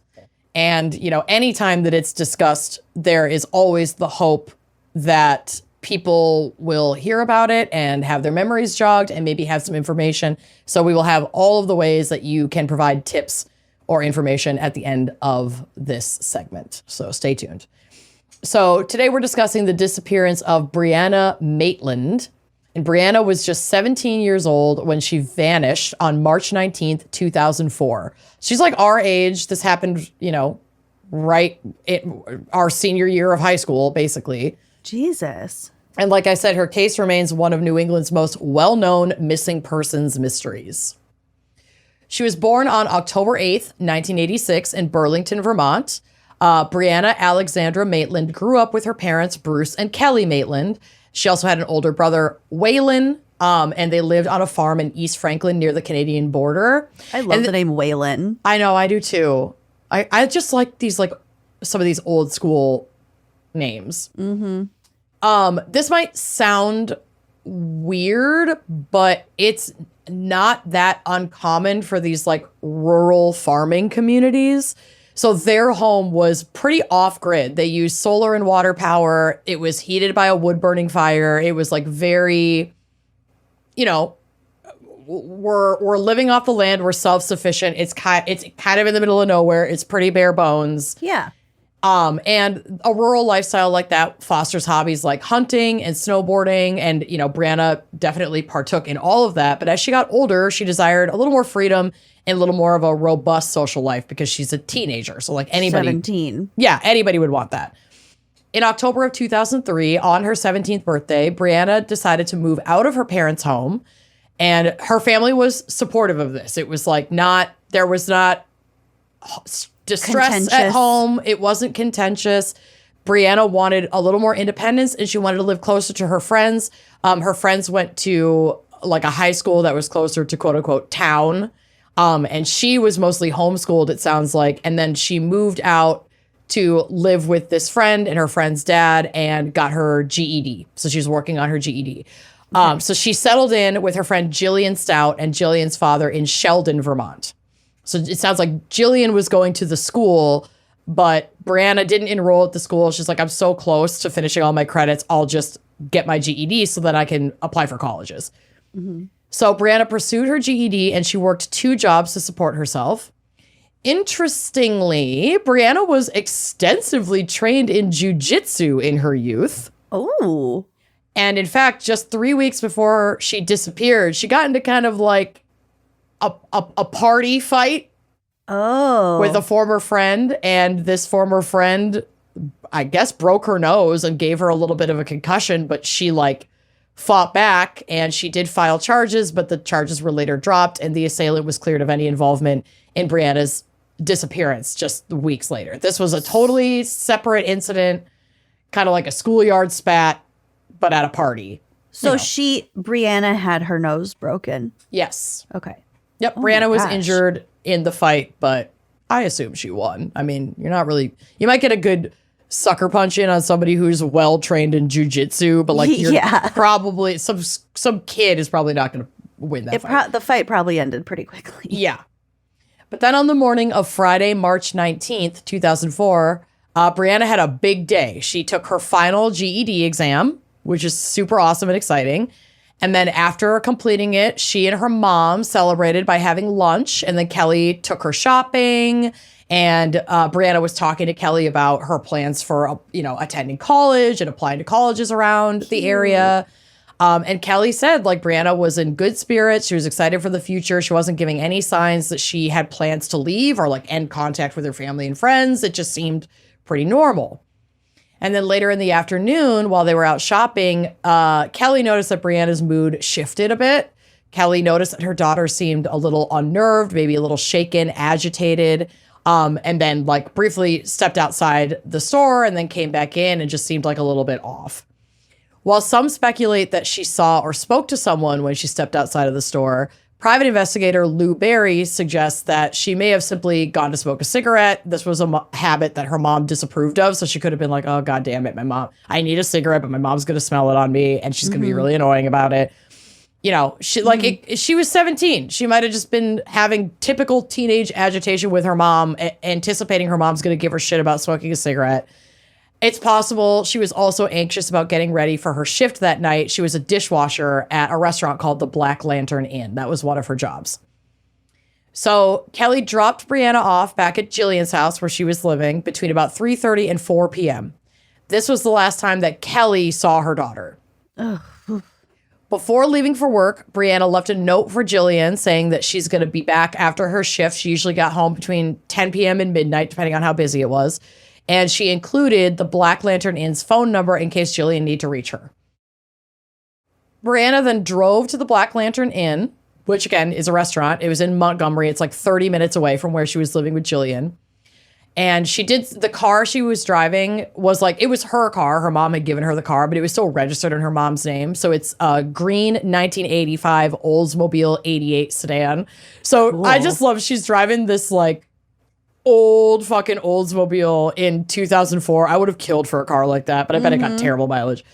And, you know, anytime that it's discussed, there is always the hope that people will hear about it and have their memories jogged and maybe have some information. So we will have all of the ways that you can provide tips or information at the end of this segment. So stay tuned. So today we're discussing the disappearance of Brianna Maitland. And Brianna was just 17 years old when she vanished on March 19th, 2004. She's like our age. This happened, you know, right in our senior year of high school, basically. Jesus. And like I said, her case remains one of New England's most well-known missing persons mysteries. She was born on October 8th, 1986 in Burlington, Vermont. Brianna Alexandra Maitland grew up with her parents, Bruce and Kelly Maitland. She also had an older brother, Waylon, and they lived on a farm in East Franklin near the Canadian border. I love the name Waylon. I know, I do too. I just like these, like some of these old school names. This might sound weird, but it's not that uncommon for these like rural farming communities So their home was pretty off grid. They used solar and water power. It was heated by a wood burning fire. It was like very, you know, we're living off the land. We're self-sufficient. It's kind of in the middle of nowhere. It's pretty bare bones. Yeah. And a rural lifestyle like that fosters hobbies like hunting and snowboarding. And, you know, Brianna definitely partook in all of that. But as she got older, she desired a little more freedom and a little more of a robust social life because she's a teenager. So like anybody, 17. yeah, anybody would want that. In October of 2003, on her 17th birthday, Brianna decided to move out of her parents' home. And her family was supportive of this. It was like there was not distress at home. It wasn't contentious. Brianna wanted a little more independence and she wanted to live closer to her friends. Her friends went to like a high school that was closer to quote unquote town. And she was mostly homeschooled, it sounds like. And then she moved out to live with this friend and her friend's dad and got her GED. So she was working on her GED. So she settled in with her friend Jillian Stout and Jillian's father in Sheldon, Vermont. So it sounds like Jillian was going to the school, but Brianna didn't enroll at the school. She's like, I'm so close to finishing all my credits. I'll just get my GED so that I can apply for colleges. Mm-hmm. So Brianna pursued her GED and she worked 2 jobs to support herself. Interestingly, Brianna was extensively trained in jujitsu in her youth. Oh. And in fact, just 3 weeks before she disappeared, she got into kind of like a party fight with a former friend. And this former friend, I guess, broke her nose and gave her a little bit of a concussion, but she like fought back and she did file charges, but the charges were later dropped and the assailant was cleared of any involvement in Brianna's disappearance just weeks later. This was a totally separate incident, kind of like a schoolyard spat, but at a party. So Brianna had her nose broken. Yes. Okay. Yep. Oh Brianna was gosh. injured in the fight, but I assume she won. I mean, you might get a good sucker punch in on somebody who's well trained in jujitsu, but like you're probably some kid is probably not going to win that fight. The fight probably ended pretty quickly. Yeah. But then on the morning of Friday, March 19th, 2004, Brianna had a big day. She took her final GED exam, which is super awesome and exciting. And then after completing it, she and her mom celebrated by having lunch. And then Kelly took her shopping. And Brianna was talking to Kelly about her plans for, attending college and applying to colleges around the area. And Kelly said, like, Brianna was in good spirits. She was excited for the future. She wasn't giving any signs that she had plans to leave or like end contact with her family and friends. It just seemed pretty normal. And then later in the afternoon, while they were out shopping, Kelly noticed that Brianna's mood shifted a bit. Kelly noticed that her daughter seemed a little unnerved, maybe a little shaken, agitated, and then like briefly stepped outside the store and then came back in and just seemed like a little bit off. While some speculate that she saw or spoke to someone when she stepped outside of the store, private investigator Lou Berry suggests that she may have simply gone to smoke a cigarette. This was a habit that her mom disapproved of, so she could have been like, oh, God damn it, I need a cigarette, but my mom's going to smell it on me, and she's going to be really annoying about it. She was 17. She might have just been having typical teenage agitation with her mom, anticipating her mom's going to give her shit about smoking a cigarette. It's possible she was also anxious about getting ready for her shift that night. She was a dishwasher at a restaurant called the Black Lantern Inn. That was one of her jobs. So Kelly dropped Brianna off back at Jillian's house where she was living between about 3:30 and 4 p.m. This was the last time that Kelly saw her daughter. Before leaving for work, Brianna left a note for Jillian saying that she's going to be back after her shift. She usually got home between 10 p.m. and midnight, depending on how busy it was. And she included the Black Lantern Inn's phone number in case Jillian needed to reach her. Brianna then drove to the Black Lantern Inn, which again is a restaurant. It was in Montgomery. It's like 30 minutes away from where she was living with Jillian. And the car she was driving was like, it was her car. Her mom had given her the car, but it was still registered in her mom's name. So it's a green 1985 Oldsmobile 88 sedan. So cool. I just love, she's driving this like old fucking Oldsmobile in 2004. I would have killed for a car like that, but I bet it got terrible mileage.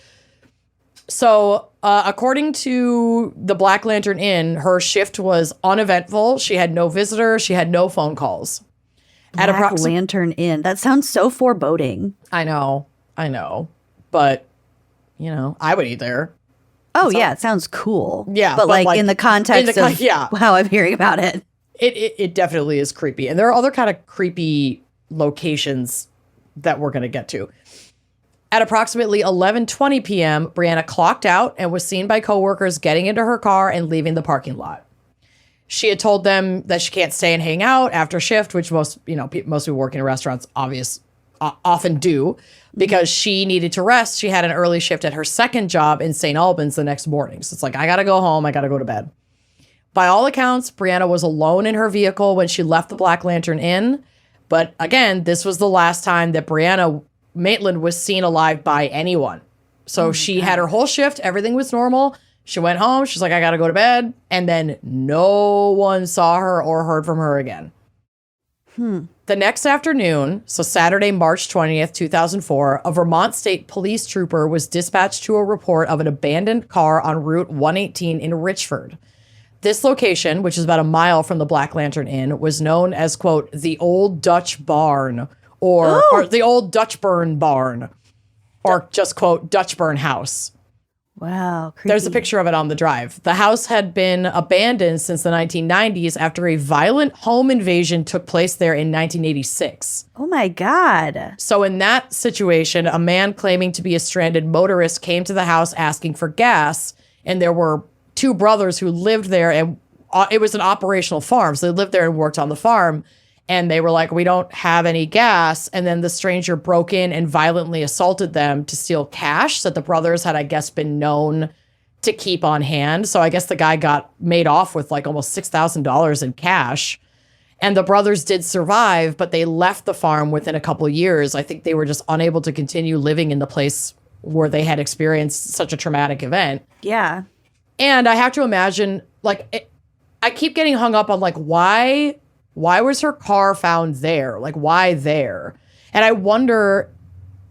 So according to the Black Lantern Inn, her shift was uneventful. She had no visitors. She had no phone calls. At Black Lantern Inn. That sounds so foreboding. I know. But, I would eat there. Oh, yeah. It sounds cool. Yeah. But like in the context of how I'm hearing about it. It definitely is creepy. And there are other kind of creepy locations that we're going to get to. At approximately 11:20 p.m., Brianna clocked out and was seen by coworkers getting into her car and leaving the parking lot. She had told them that she can't stay and hang out after shift, which most people working in restaurants often do, because she needed to rest. She had an early shift at her second job in St. Albans the next morning. So it's like, I got to go home. I got to go to bed. By all accounts, Brianna was alone in her vehicle when she left the Black Lantern Inn. But again, this was the last time that Brianna Maitland was seen alive by anyone. So she had her whole shift. Everything was normal. She went home. She's like, I got to go to bed. And then no one saw her or heard from her again. The next afternoon, so Saturday, March 20th, 2004, a Vermont State Police trooper was dispatched to a report of an abandoned car on Route 118 in Richford. This location, which is about a mile from the Black Lantern Inn, was known as, quote, the Old Dutch Barn or the Old Dutchburn Barn or just, quote, Dutchburn House. Wow. Creepy. There's a picture of it on the drive. The house had been abandoned since the 1990s after a violent home invasion took place there in 1986. Oh, my God. So in that situation, a man claiming to be a stranded motorist came to the house asking for gas, and there were two brothers who lived there, and it was an operational farm. So they lived there and worked on the farm. And they were like, we don't have any gas. And then the stranger broke in and violently assaulted them to steal cash that the brothers had, I guess, been known to keep on hand. So I guess the guy got made off with like almost $6,000 in cash. And the brothers did survive, but they left the farm within a couple of years. I think they were just unable to continue living in the place where they had experienced such a traumatic event. Yeah. And I have to imagine, I keep getting hung up on, why was her car found there? Like, why there? And I wonder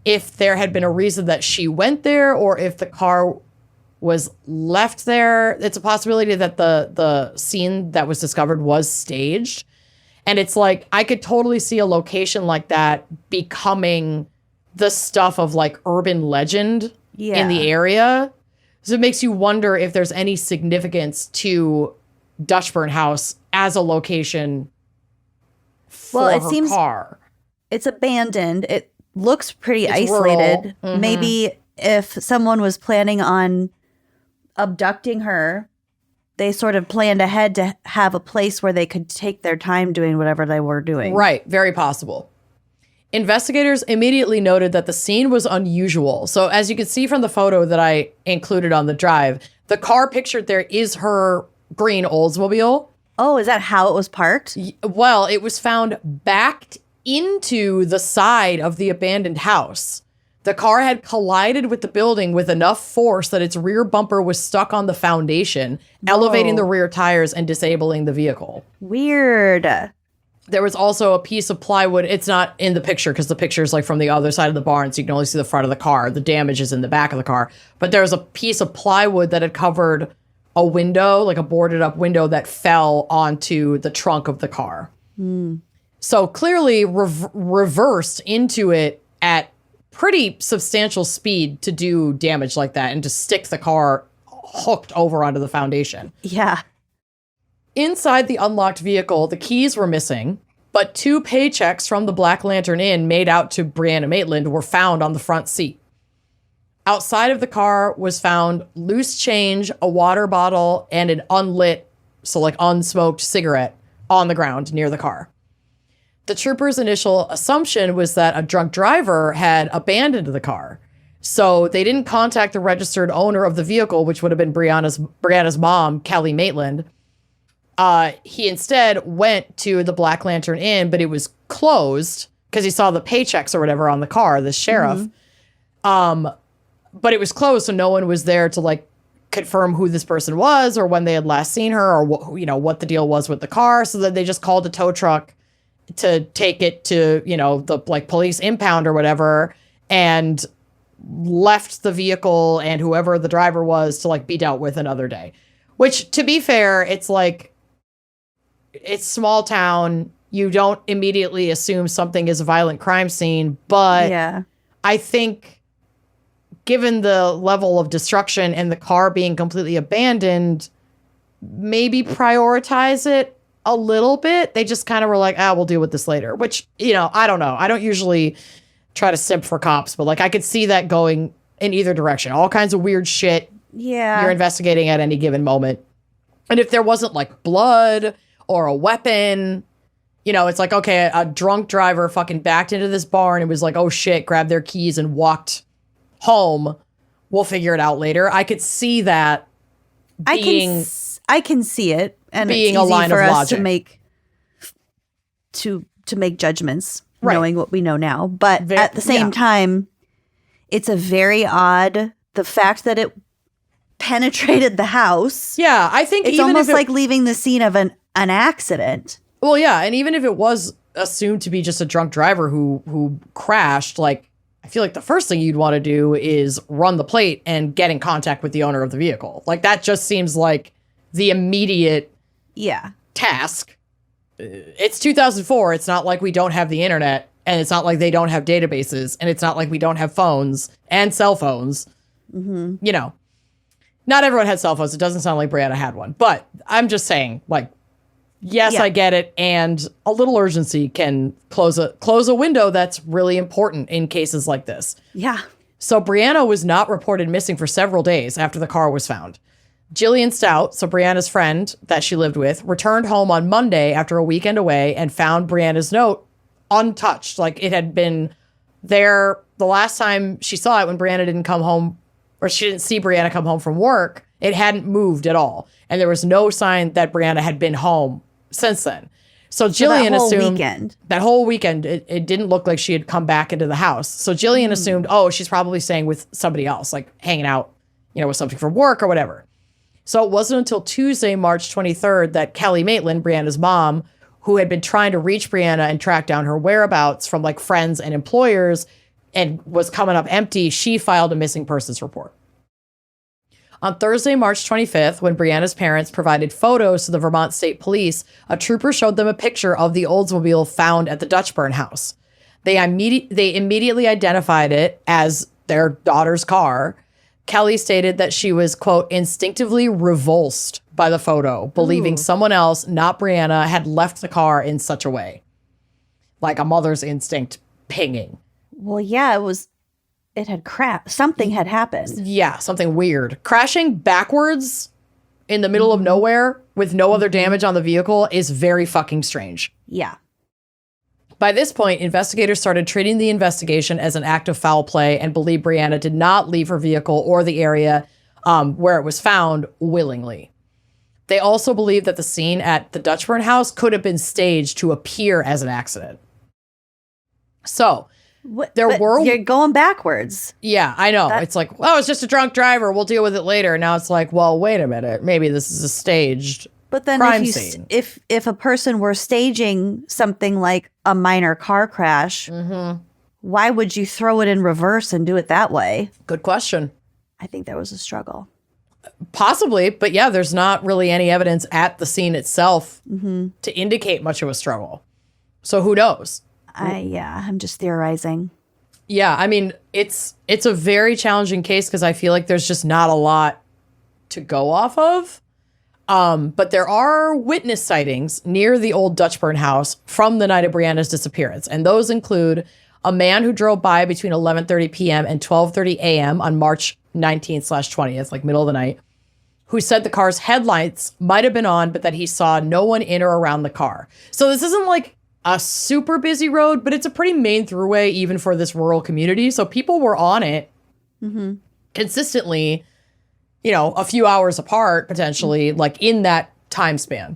if there had been a reason that she went there or if the car was left there. It's a possibility that the scene that was discovered was staged. And it's like, I could totally see a location like that becoming the stuff of, urban legend in the area. So it makes you wonder if there's any significance to Dutchburn House as a location for her car. It's abandoned. It looks pretty It's isolated. rural. Maybe if someone was planning on abducting her, they sort of planned ahead to have a place where they could take their time doing whatever they were doing. Right. Very possible. Investigators immediately noted that the scene was unusual. So as you can see from the photo that I included on the drive, the car pictured there is her green Oldsmobile. Oh, is that how it was parked? Well, it was found backed into the side of the abandoned house. The car had collided with the building with enough force that its rear bumper was stuck on the foundation, elevating the rear tires and disabling the vehicle. Weird. There was also a piece of plywood. It's not in the picture because the picture is from the other side of the barn, so you can only see the front of the car. The damage is in the back of the car. But there was a piece of plywood that had covered a window, like a boarded up window that fell onto the trunk of the car. So clearly reversed into it at pretty substantial speed to do damage like that and to stick the car hooked over onto the foundation. Yeah. Inside the unlocked vehicle, the keys were missing, but 2 paychecks from the Black Lantern Inn made out to Brianna Maitland were found on the front seat. Outside of the car was found loose change, a water bottle, and an unlit, unsmoked cigarette on the ground near the car. The trooper's initial assumption was that a drunk driver had abandoned the car. So they didn't contact the registered owner of the vehicle, which would have been Brianna's mom, Kelly Maitland. He instead went to the Black Lantern Inn, but it was closed because he saw the paychecks or whatever on the car, the sheriff. But it was closed, so no one was there to confirm who this person was or when they had last seen her or what the deal was with the car. So that they just called a tow truck to take it to, the police impound or whatever, and left the vehicle and whoever the driver was to be dealt with another day. Which, to be fair, it's it's small town. you don't immediately assume something is a violent crime scene. But Yeah. I think given the level of destruction and the car being completely abandoned, maybe prioritize it a little bit. They just kind of were like, we'll deal with this later, which, I don't know. I don't usually try to simp for cops, but like I could see that going in either direction. All kinds of weird shit Yeah. you're investigating at any given moment. And if there wasn't like blood or a weapon, it's like, okay, a drunk driver fucking backed into this bar and was like, oh shit, grabbed their keys and walked home. We'll figure it out later. I could see that being I can see it, and being it's a easy line for of us logic. to make judgments, Right. knowing what we know now. But at the same yeah. time, it's a very odd, the fact that it penetrated the house. Yeah, I think It's even almost if it, like leaving the scene of an accident. well, yeah, and even if it was assumed to be just a drunk driver who crashed, like I feel like the first thing you'd want to do is run the plate and get in contact with the owner of the vehicle. Like that just seems like the immediate Yeah. task. It's 2004. It's not like we don't have the internet, and it's not like they don't have databases, and it's not like we don't have phones and cell phones. Not everyone had cell phones. It doesn't sound like Brianna had one, but I'm just saying, like, yes, Yeah. I get it, and a little urgency can close a window that's really important in cases like this. Yeah. So Brianna was not reported missing for several days after the car was found. Jillian Stout, so Brianna's friend that she lived with, returned home on Monday after a weekend away and found Brianna's note untouched. Like it had been there the last time she saw it, when Brianna didn't come home, or she didn't see Brianna come home from work. It hadn't moved at all. And there was no sign that Brianna had been home since then. So Jillian that whole assumed weekend. that whole weekend, it didn't look like she had come back into the house. So Jillian assumed, she's probably staying with somebody else, like hanging out, with something from work or whatever. So it wasn't until Tuesday, March 23rd, that Kelly Maitland, Brianna's mom, who had been trying to reach Brianna and track down her whereabouts from like friends and employers and was coming up empty, she filed a missing persons report. On Thursday, March 25th, when Brianna's parents provided photos to the Vermont State Police, a trooper showed them a picture of the Oldsmobile found at the Dutchburn house. They immediately identified it as their daughter's car. Kelly stated that she was, quote, instinctively revulsed by the photo, believing someone else, not Brianna, had left the car in such a way. Like a mother's instinct pinging. Well, yeah, it had crashed. Something had happened. Yeah, something weird. Crashing backwards in the middle of nowhere with no other damage on the vehicle is very fucking strange. Yeah. By this point, investigators started treating the investigation as an act of foul play and believed Brianna did not leave her vehicle or the area where it was found willingly. They also believed that the scene at the Dutchburn house could have been staged to appear as an accident. So, But were... You're going backwards. Yeah, I know. It's like, it's just a drunk driver. We'll deal with it later. Now it's like, well, wait a minute. Maybe this is a staged But then crime if scene. if a person were staging something like a minor car crash, why would you throw it in reverse and do it that way? Good question. I think there was a struggle. Possibly, but yeah, there's not really any evidence at the scene itself to indicate much of a struggle. So who knows? I'm just theorizing. Yeah, I mean, it's a very challenging case because I feel like there's just not a lot to go off of. But there are witness sightings near the old Dutchburn house from the night of Brianna's disappearance. And those include a man who drove by between 11:30 p.m. and 12:30 a.m. on March 19th/20th, like middle of the night, who said the car's headlights might have been on, but that he saw no one in or around the car. So this isn't like a super busy road, but it's a pretty main throughway even for this rural community. So people were on it consistently, a few hours apart, potentially, like in that time span.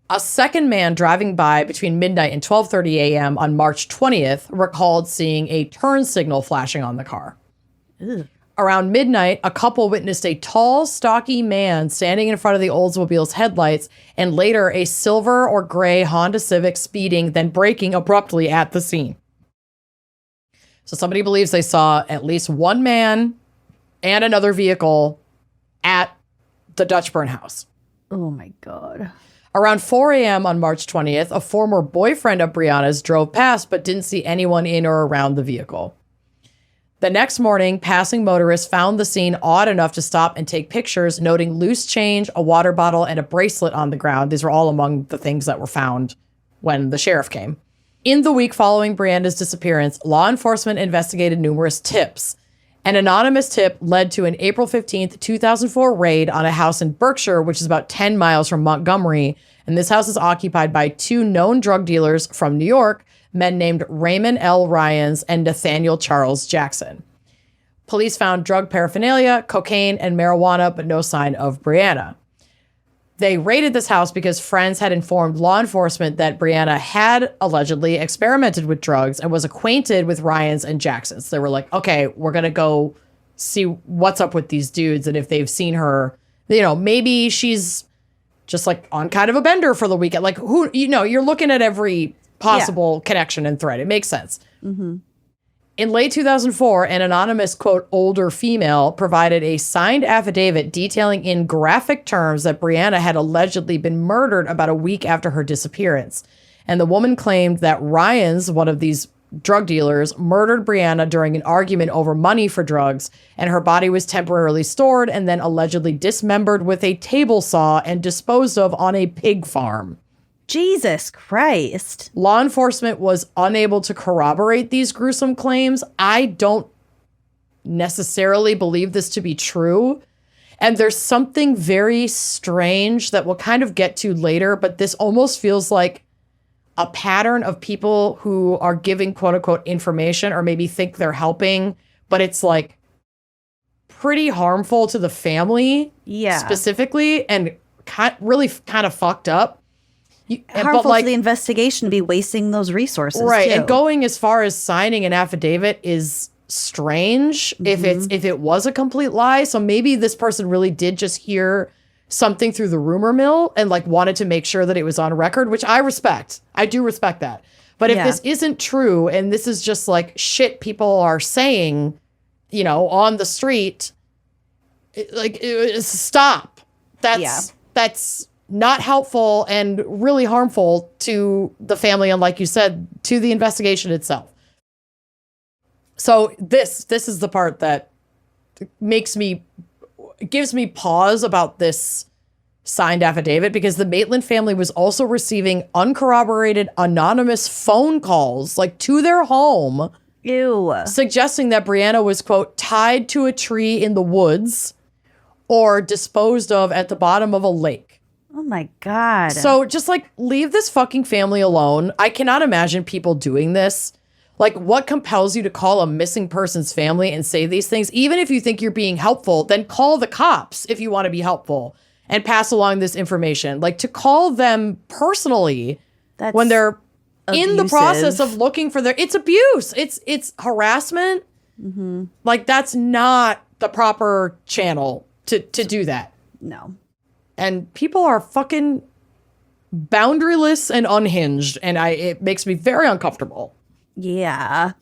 A second man driving by between midnight and 12:30 a.m. on March 20th recalled seeing a turn signal flashing on the car. Ugh. Around midnight, a couple witnessed a tall, stocky man standing in front of the Oldsmobile's headlights, and later a silver or gray Honda Civic speeding, then braking abruptly at the scene. So somebody believes they saw at least one man and another vehicle at the Dutchburn house. Oh my God. Around 4 a.m. on March 20th, a former boyfriend of Brianna's drove past but didn't see anyone in or around the vehicle. The next morning, passing motorists found the scene odd enough to stop and take pictures, noting loose change, a water bottle, and a bracelet on the ground. These were all among the things that were found when the sheriff came. In the week following Brianna's disappearance, law enforcement investigated numerous tips. An anonymous tip led to an April 15th, 2004 raid on a house in Berkshire, which is about 10 miles from Montgomery. And this house is occupied by 2 known drug dealers from New York, men named Raymond L. Ryans and Nathaniel Charles Jackson. Police found drug paraphernalia, cocaine, and marijuana, but no sign of Brianna. They raided this house because friends had informed law enforcement that Brianna had allegedly experimented with drugs and was acquainted with Ryans and Jacksons. They were like, okay, we're going to go see what's up with these dudes. And if they've seen her, maybe she's just like on kind of a bender for the weekend. Like you're looking at every possible connection and thread. It makes sense. Mm-hmm. In late 2004, an anonymous, quote, older female provided a signed affidavit detailing in graphic terms that Brianna had allegedly been murdered about a week after her disappearance. And the woman claimed that Ryans, one of these drug dealers, murdered Brianna during an argument over money for drugs, and her body was temporarily stored and then allegedly dismembered with a table saw and disposed of on a pig farm. Jesus Christ. Law enforcement was unable to corroborate these gruesome claims. I don't necessarily believe this to be true. And there's something very strange that we'll kind of get to later, but this almost feels like a pattern of people who are giving quote unquote information or maybe think they're helping, but it's like pretty harmful to the family specifically and really kind of fucked up. Harmful to the investigation to be wasting those resources, right? Too. And going as far as signing an affidavit is strange if it was a complete lie. So maybe this person really did just hear something through the rumor mill and like wanted to make sure that it was on record, which I respect. I do respect that. But if this isn't true and this is just like shit people are saying, on the street, stop. That's not helpful and really harmful to the family. And like you said, to the investigation itself. So this is the part that gives me pause about this signed affidavit, because the Maitland family was also receiving uncorroborated anonymous phone calls like to their home. Ew. Suggesting that Brianna was, quote, tied to a tree in the woods or disposed of at the bottom of a lake. Oh my God. So just like leave this fucking family alone. I cannot imagine people doing this. Like, what compels you to call a missing person's family and say these things? Even if you think you're being helpful, then call the cops if you want to be helpful and pass along this information. Like, to call them personally when they're in the process of looking for it's abuse. It's harassment. Mm-hmm. Like, that's not the proper channel to do that. No. And people are fucking boundaryless and unhinged, and it makes me very uncomfortable. Yeah.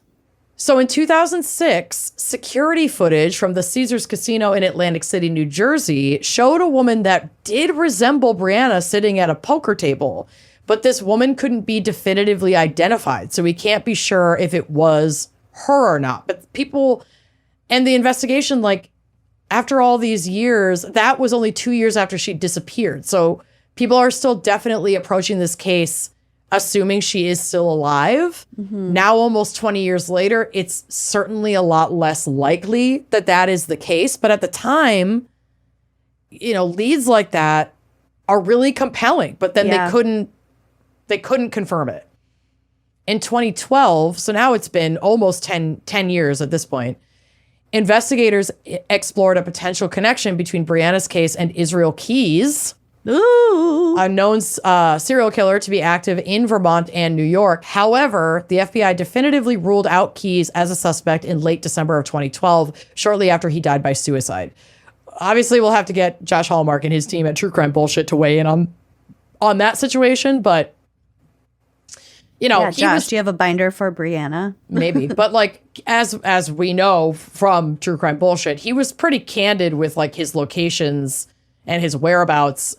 So in 2006, security footage from the Caesars Casino in Atlantic City, New Jersey, showed a woman that did resemble Brianna sitting at a poker table, but this woman couldn't be definitively identified, so we can't be sure if it was her or not. But people and the investigation, like, after all these years, that was only 2 years after she disappeared. So people are still definitely approaching this case assuming she is still alive. Mm-hmm. Now, almost 20 years later, it's certainly a lot less likely that that is the case. But at the time, leads like that are really compelling, but then they couldn't confirm it. In 2012, so now it's been almost 10 years at this point, investigators explored a potential connection between Brianna's case and Israel Keyes, a known serial killer to be active in Vermont and New York. However, the FBI definitively ruled out Keyes as a suspect in late December of 2012, shortly after he died by suicide. Obviously, we'll have to get Josh Hallmark and his team at True Crime Bullshit to weigh in on that situation, but Josh, do you have a binder for Brianna? Maybe. But like, as we know from True Crime Bullshit, he was pretty candid with like his locations and his whereabouts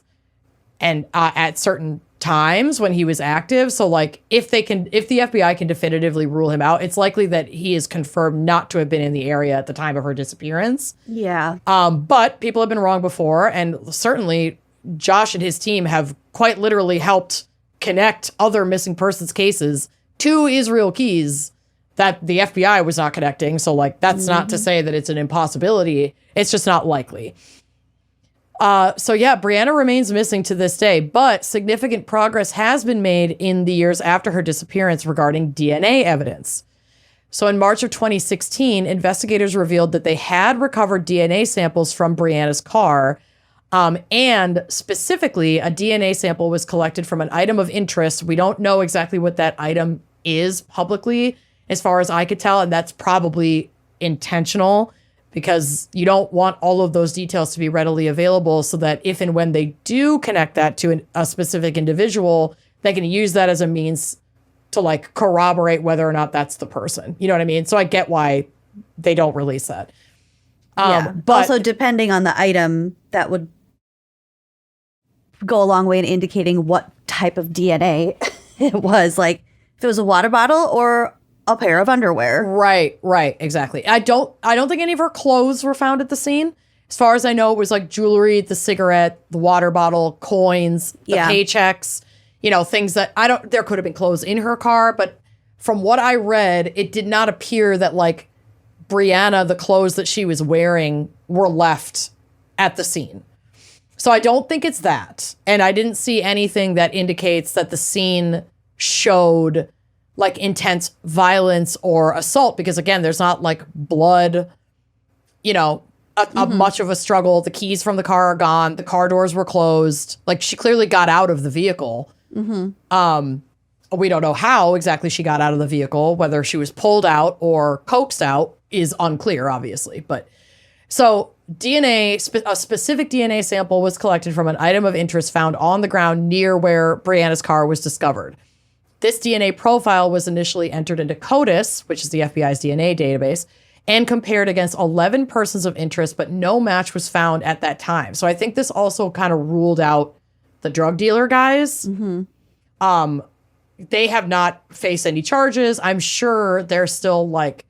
and at certain times when he was active. So like if the FBI can definitively rule him out, it's likely that he is confirmed not to have been in the area at the time of her disappearance. Yeah. But people have been wrong before, and certainly Josh and his team have quite literally helped connect other missing persons cases to Israel Keys that the FBI was not connecting. So like that's not to say that it's an impossibility. It's just not likely. So yeah, Brianna remains missing to this day, but significant progress has been made in the years after her disappearance regarding DNA evidence. So in March of 2016, investigators revealed that they had recovered DNA samples from Brianna's car, and specifically a DNA sample was collected from an item of interest. We don't know exactly what that item is publicly, as far as I could tell, and that's probably intentional, because you don't want all of those details to be readily available so that if and when they do connect that to a specific individual, they can use that as a means to like corroborate whether or not that's the person. You know what I mean? So I get why they don't release that. But also, depending on the item, that would go a long way in indicating what type of DNA it was. Like if it was a water bottle or a pair of underwear. Right, exactly. I don't think any of her clothes were found at the scene. As far as I know, it was like jewelry, the cigarette, the water bottle, coins, the paychecks, things that there could have been clothes in her car, but from what I read, it did not appear that like Brianna, the clothes that she was wearing were left at the scene. So I don't think it's that. And I didn't see anything that indicates that the scene showed like intense violence or assault, because again, there's not like blood, a much of a struggle. The keys from the car are gone. The car doors were closed. Like she clearly got out of the vehicle. We don't know how exactly she got out of the vehicle. Whether she was pulled out or coaxed out is unclear, obviously. But so a specific DNA sample was collected from an item of interest found on the ground near where Brianna's car was discovered. This DNA profile was initially entered into CODIS, which is the FBI's DNA database, and compared against 11 persons of interest, but no match was found at that time. So I think this also kind of ruled out the drug dealer guys. They have not faced any charges. I'm sure they're still like,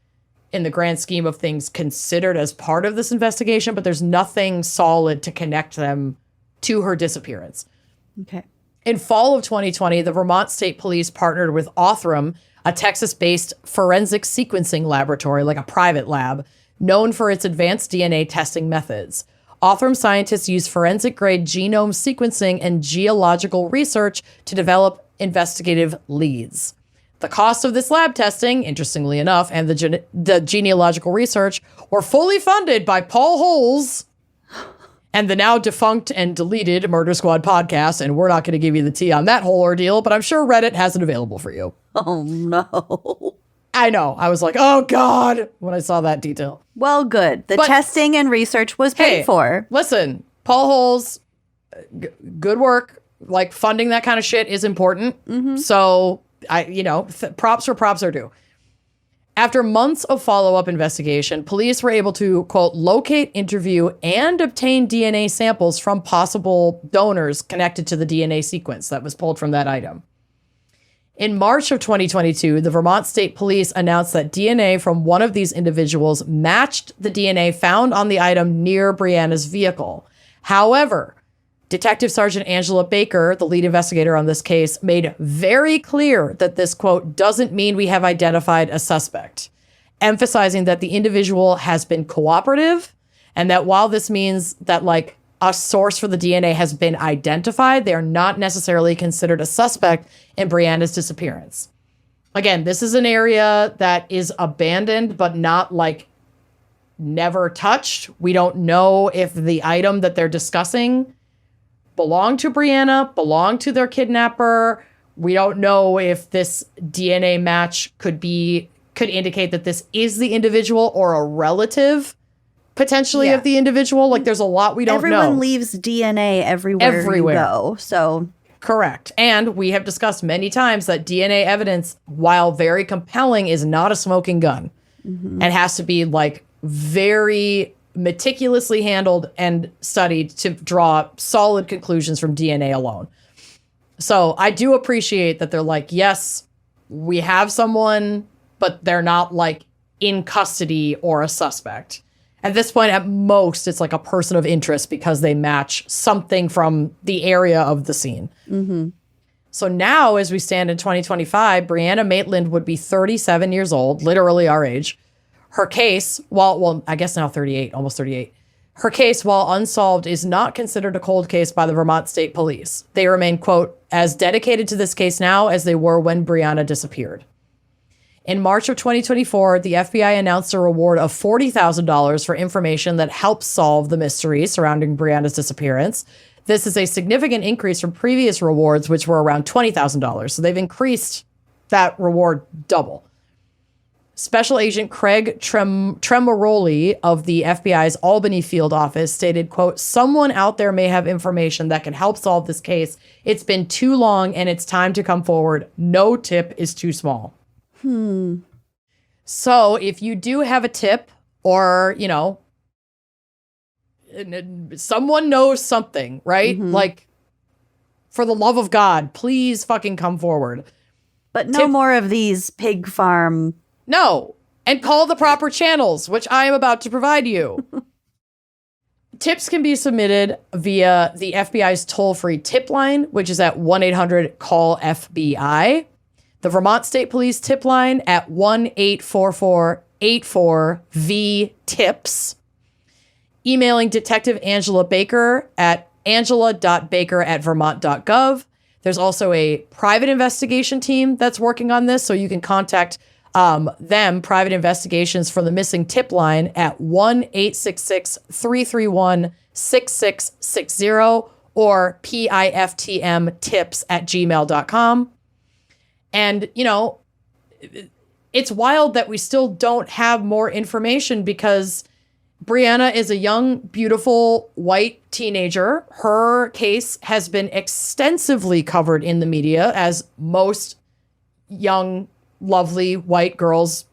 in the grand scheme of things, considered as part of this investigation, but there's nothing solid to connect them to her disappearance. Okay. In fall of 2020, the Vermont State Police partnered with Othram, a Texas-based forensic sequencing laboratory, like a private lab, known for its advanced DNA testing methods. Othram scientists use forensic-grade genome sequencing and geological research to develop investigative leads. The cost of this lab testing, interestingly enough, and the genealogical research were fully funded by Paul Holes and the now defunct and deleted Murder Squad podcast, and we're not going to give you the tea on that whole ordeal, but I'm sure Reddit has it available for you. Oh, no. I know. I was like, oh, God, when I saw that detail. Well, good. The testing and research was paid for. Listen, Paul Holes, good work. Like, funding that kind of shit is important. So, props for props are due. After months of follow-up investigation, police were able to, quote, locate, interview, and obtain DNA samples from possible donors connected to the DNA sequence that was pulled from that item. In March of 2022, the Vermont State Police announced that DNA from one of these individuals matched the DNA found on the item near Brianna's vehicle. However, Detective Sergeant Angela Baker, the lead investigator on this case, made very clear that this, quote, doesn't mean we have identified a suspect, emphasizing that the individual has been cooperative and that while this means that, like, a source for the DNA has been identified, they are not necessarily considered a suspect in Brianna's disappearance. Again, this is an area that is abandoned, but not, like, never touched. We don't know if the item that they're discussing belonged to Brianna, belonged to their kidnapper. We don't know if this DNA match could indicate that this is the individual or a relative potentially of the individual. Like, there's a lot we don't know. Everyone leaves DNA everywhere you go. So correct. And we have discussed many times that DNA evidence, while very compelling, is not a smoking gun and has to be like very meticulously handled and studied to draw solid conclusions from DNA alone. So I do appreciate that they're like, yes, we have someone, but they're not like in custody or a suspect. At this point, at most, it's like a person of interest because they match something from the area of the scene. Mm-hmm. So now, as we stand in 2025, Brianna Maitland would be 37 years old, literally our age. Her case, well, I guess now 38, almost 38. Her case, while unsolved, is not considered a cold case by the Vermont State Police. They remain, quote, as dedicated to this case now as they were when Brianna disappeared. In March of 2024, the FBI announced a reward of $40,000 for information that helps solve the mystery surrounding Brianna's disappearance. This is a significant increase from previous rewards, which were around $20,000. So they've increased that reward double. Special Agent Craig Tremoroli of the FBI's Albany field office stated, quote, someone out there may have information that can help solve this case. It's been too long and it's time to come forward. No tip is too small. So if you do have a tip or, you know, someone knows something, right? Mm-hmm. Like, for the love of God, please fucking come forward. But no more of these pig farm. No. And call the proper channels, which I am about to provide you. Tips can be submitted via the FBI's toll-free tip line, which is at 1-800-CALL-FBI. The Vermont State Police tip line at 1-844-84-VTIPS. Emailing Detective Angela Baker at angela.baker@vermont.gov. There's also a private investigation team that's working on this, so you can contact them, private investigations for the missing tip line at 1-866-331-6660 or piftmtips@gmail.com. And, you know, it's wild that we still don't have more information because Brianna is a young, beautiful, white teenager. Her case has been extensively covered in the media, as most young, lovely white girls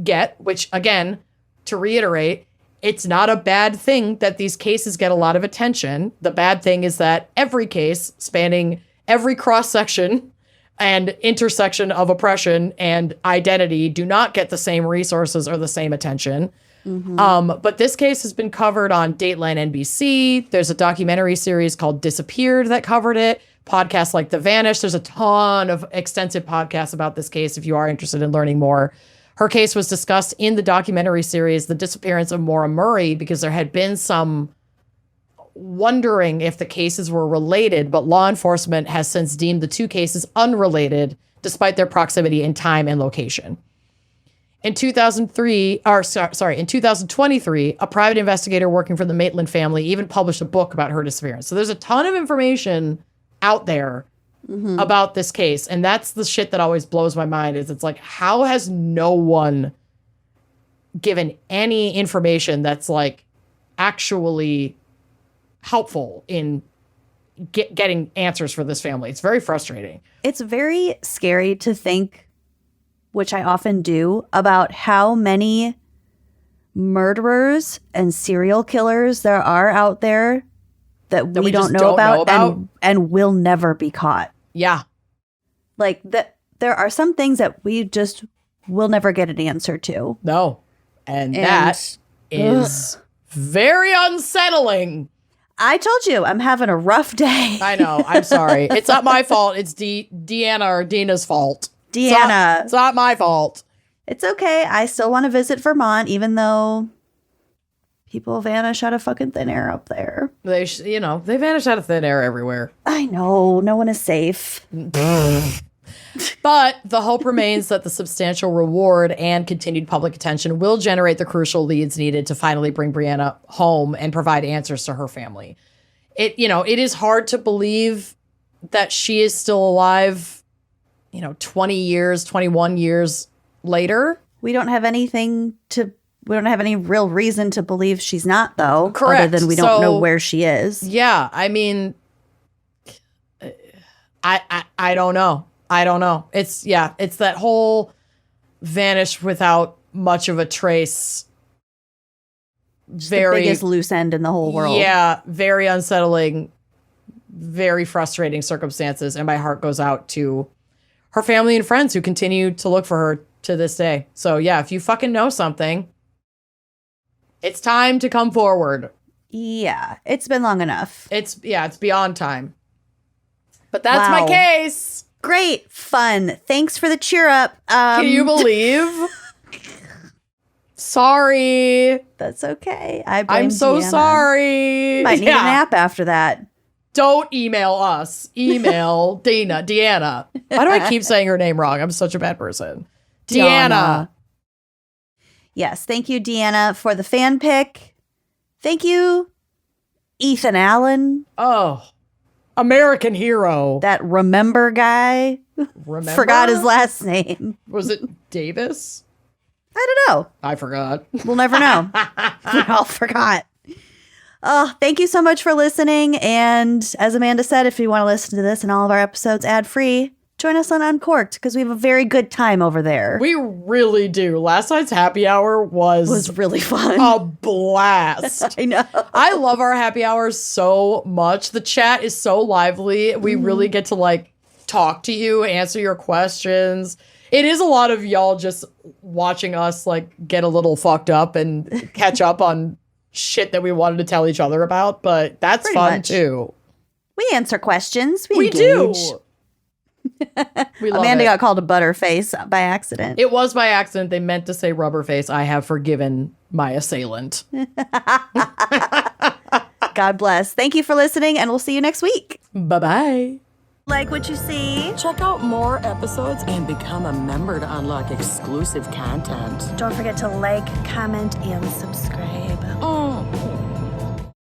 get, which, again, to reiterate, it's not a bad thing that these cases get a lot of attention. The bad thing is that every case spanning every cross-section and intersection of oppression and identity do not get the same resources or the same attention. Mm-hmm. But this case has been covered on Dateline NBC. There's a documentary series called Disappeared that covered it. Podcasts like The Vanished. There's a ton of extensive podcasts about this case if you are interested in learning more. Her case was discussed in the documentary series, The Disappearance of Maura Murray, because there had been some wondering if the cases were related, but law enforcement has since deemed the two cases unrelated, despite their proximity in time and location. In 2023, a private investigator working for the Maitland family even published a book about her disappearance. So there's a ton of information out there about this case. And that's the shit that always blows my mind is it's like, how has no one given any information that's like actually helpful in getting answers for this family? It's very frustrating. It's very scary to think, which I often do, about how many murderers and serial killers there are out there that we don't know about. And will never be caught. Yeah. Like there are some things that we just will never get an answer to. No. And that is very unsettling. I told you, I'm having a rough day. I know. I'm sorry. It's not my fault. It's Deanna or Dina's fault. Deanna. It's not my fault. It's okay. I still want to visit Vermont, even though people vanish out of fucking thin air up there. They vanish out of thin air everywhere. I know. No one is safe. But the hope remains that the substantial reward and continued public attention will generate the crucial leads needed to finally bring Brianna home and provide answers to her family. It is hard to believe that she is still alive, 21 years later. We don't have any real reason to believe she's not, though. Correct. Other than we don't know where she is. Yeah. I mean, I don't know. It's that whole vanished without much of a trace very the biggest loose end in the whole world. Yeah, very unsettling, very frustrating circumstances. And my heart goes out to her family and friends who continue to look for her to this day. So yeah, if you fucking know something, it's time to come forward. Yeah, it's been long enough. It's beyond time. But that's Wow. my case. Great, fun. Thanks for the cheer up. Can you believe? Sorry. That's okay. I blame I'm so Deanna. sorry. Might need a nap after that. Don't email us. Email Deanna. Why do I keep saying her name wrong? I'm such a bad person. Deanna. Yes, thank you, Deanna, for the fan pick. Thank you, Ethan Allen, Oh, American hero. that remember guy. Remember? Forgot his last name. Was it Davis? I don't know. I forgot. We'll never know. We all forgot. Oh, thank you so much for listening. And as Amanda said, if you want to listen to this and all of our episodes ad-free, join us on Uncorked because we have a very good time over there. We really do. Last night's happy hour was really fun. a blast. I know. I love our happy hours so much. The chat is so lively. We really get to like talk to you, answer your questions. It is a lot of y'all just watching us like get a little fucked up and catch up on shit that we wanted to tell each other about, but that's Pretty fun much. too. We answer questions. We We engage. do. We love Amanda it. got called a butterface by accident. It was by accident. They meant to say rubber face. I have forgiven my assailant. God bless. Thank you for listening, and we'll see you next week. Bye-bye. Like what you see? Check out more episodes and become a member to unlock exclusive content. Don't forget to like, comment, and subscribe. Mm.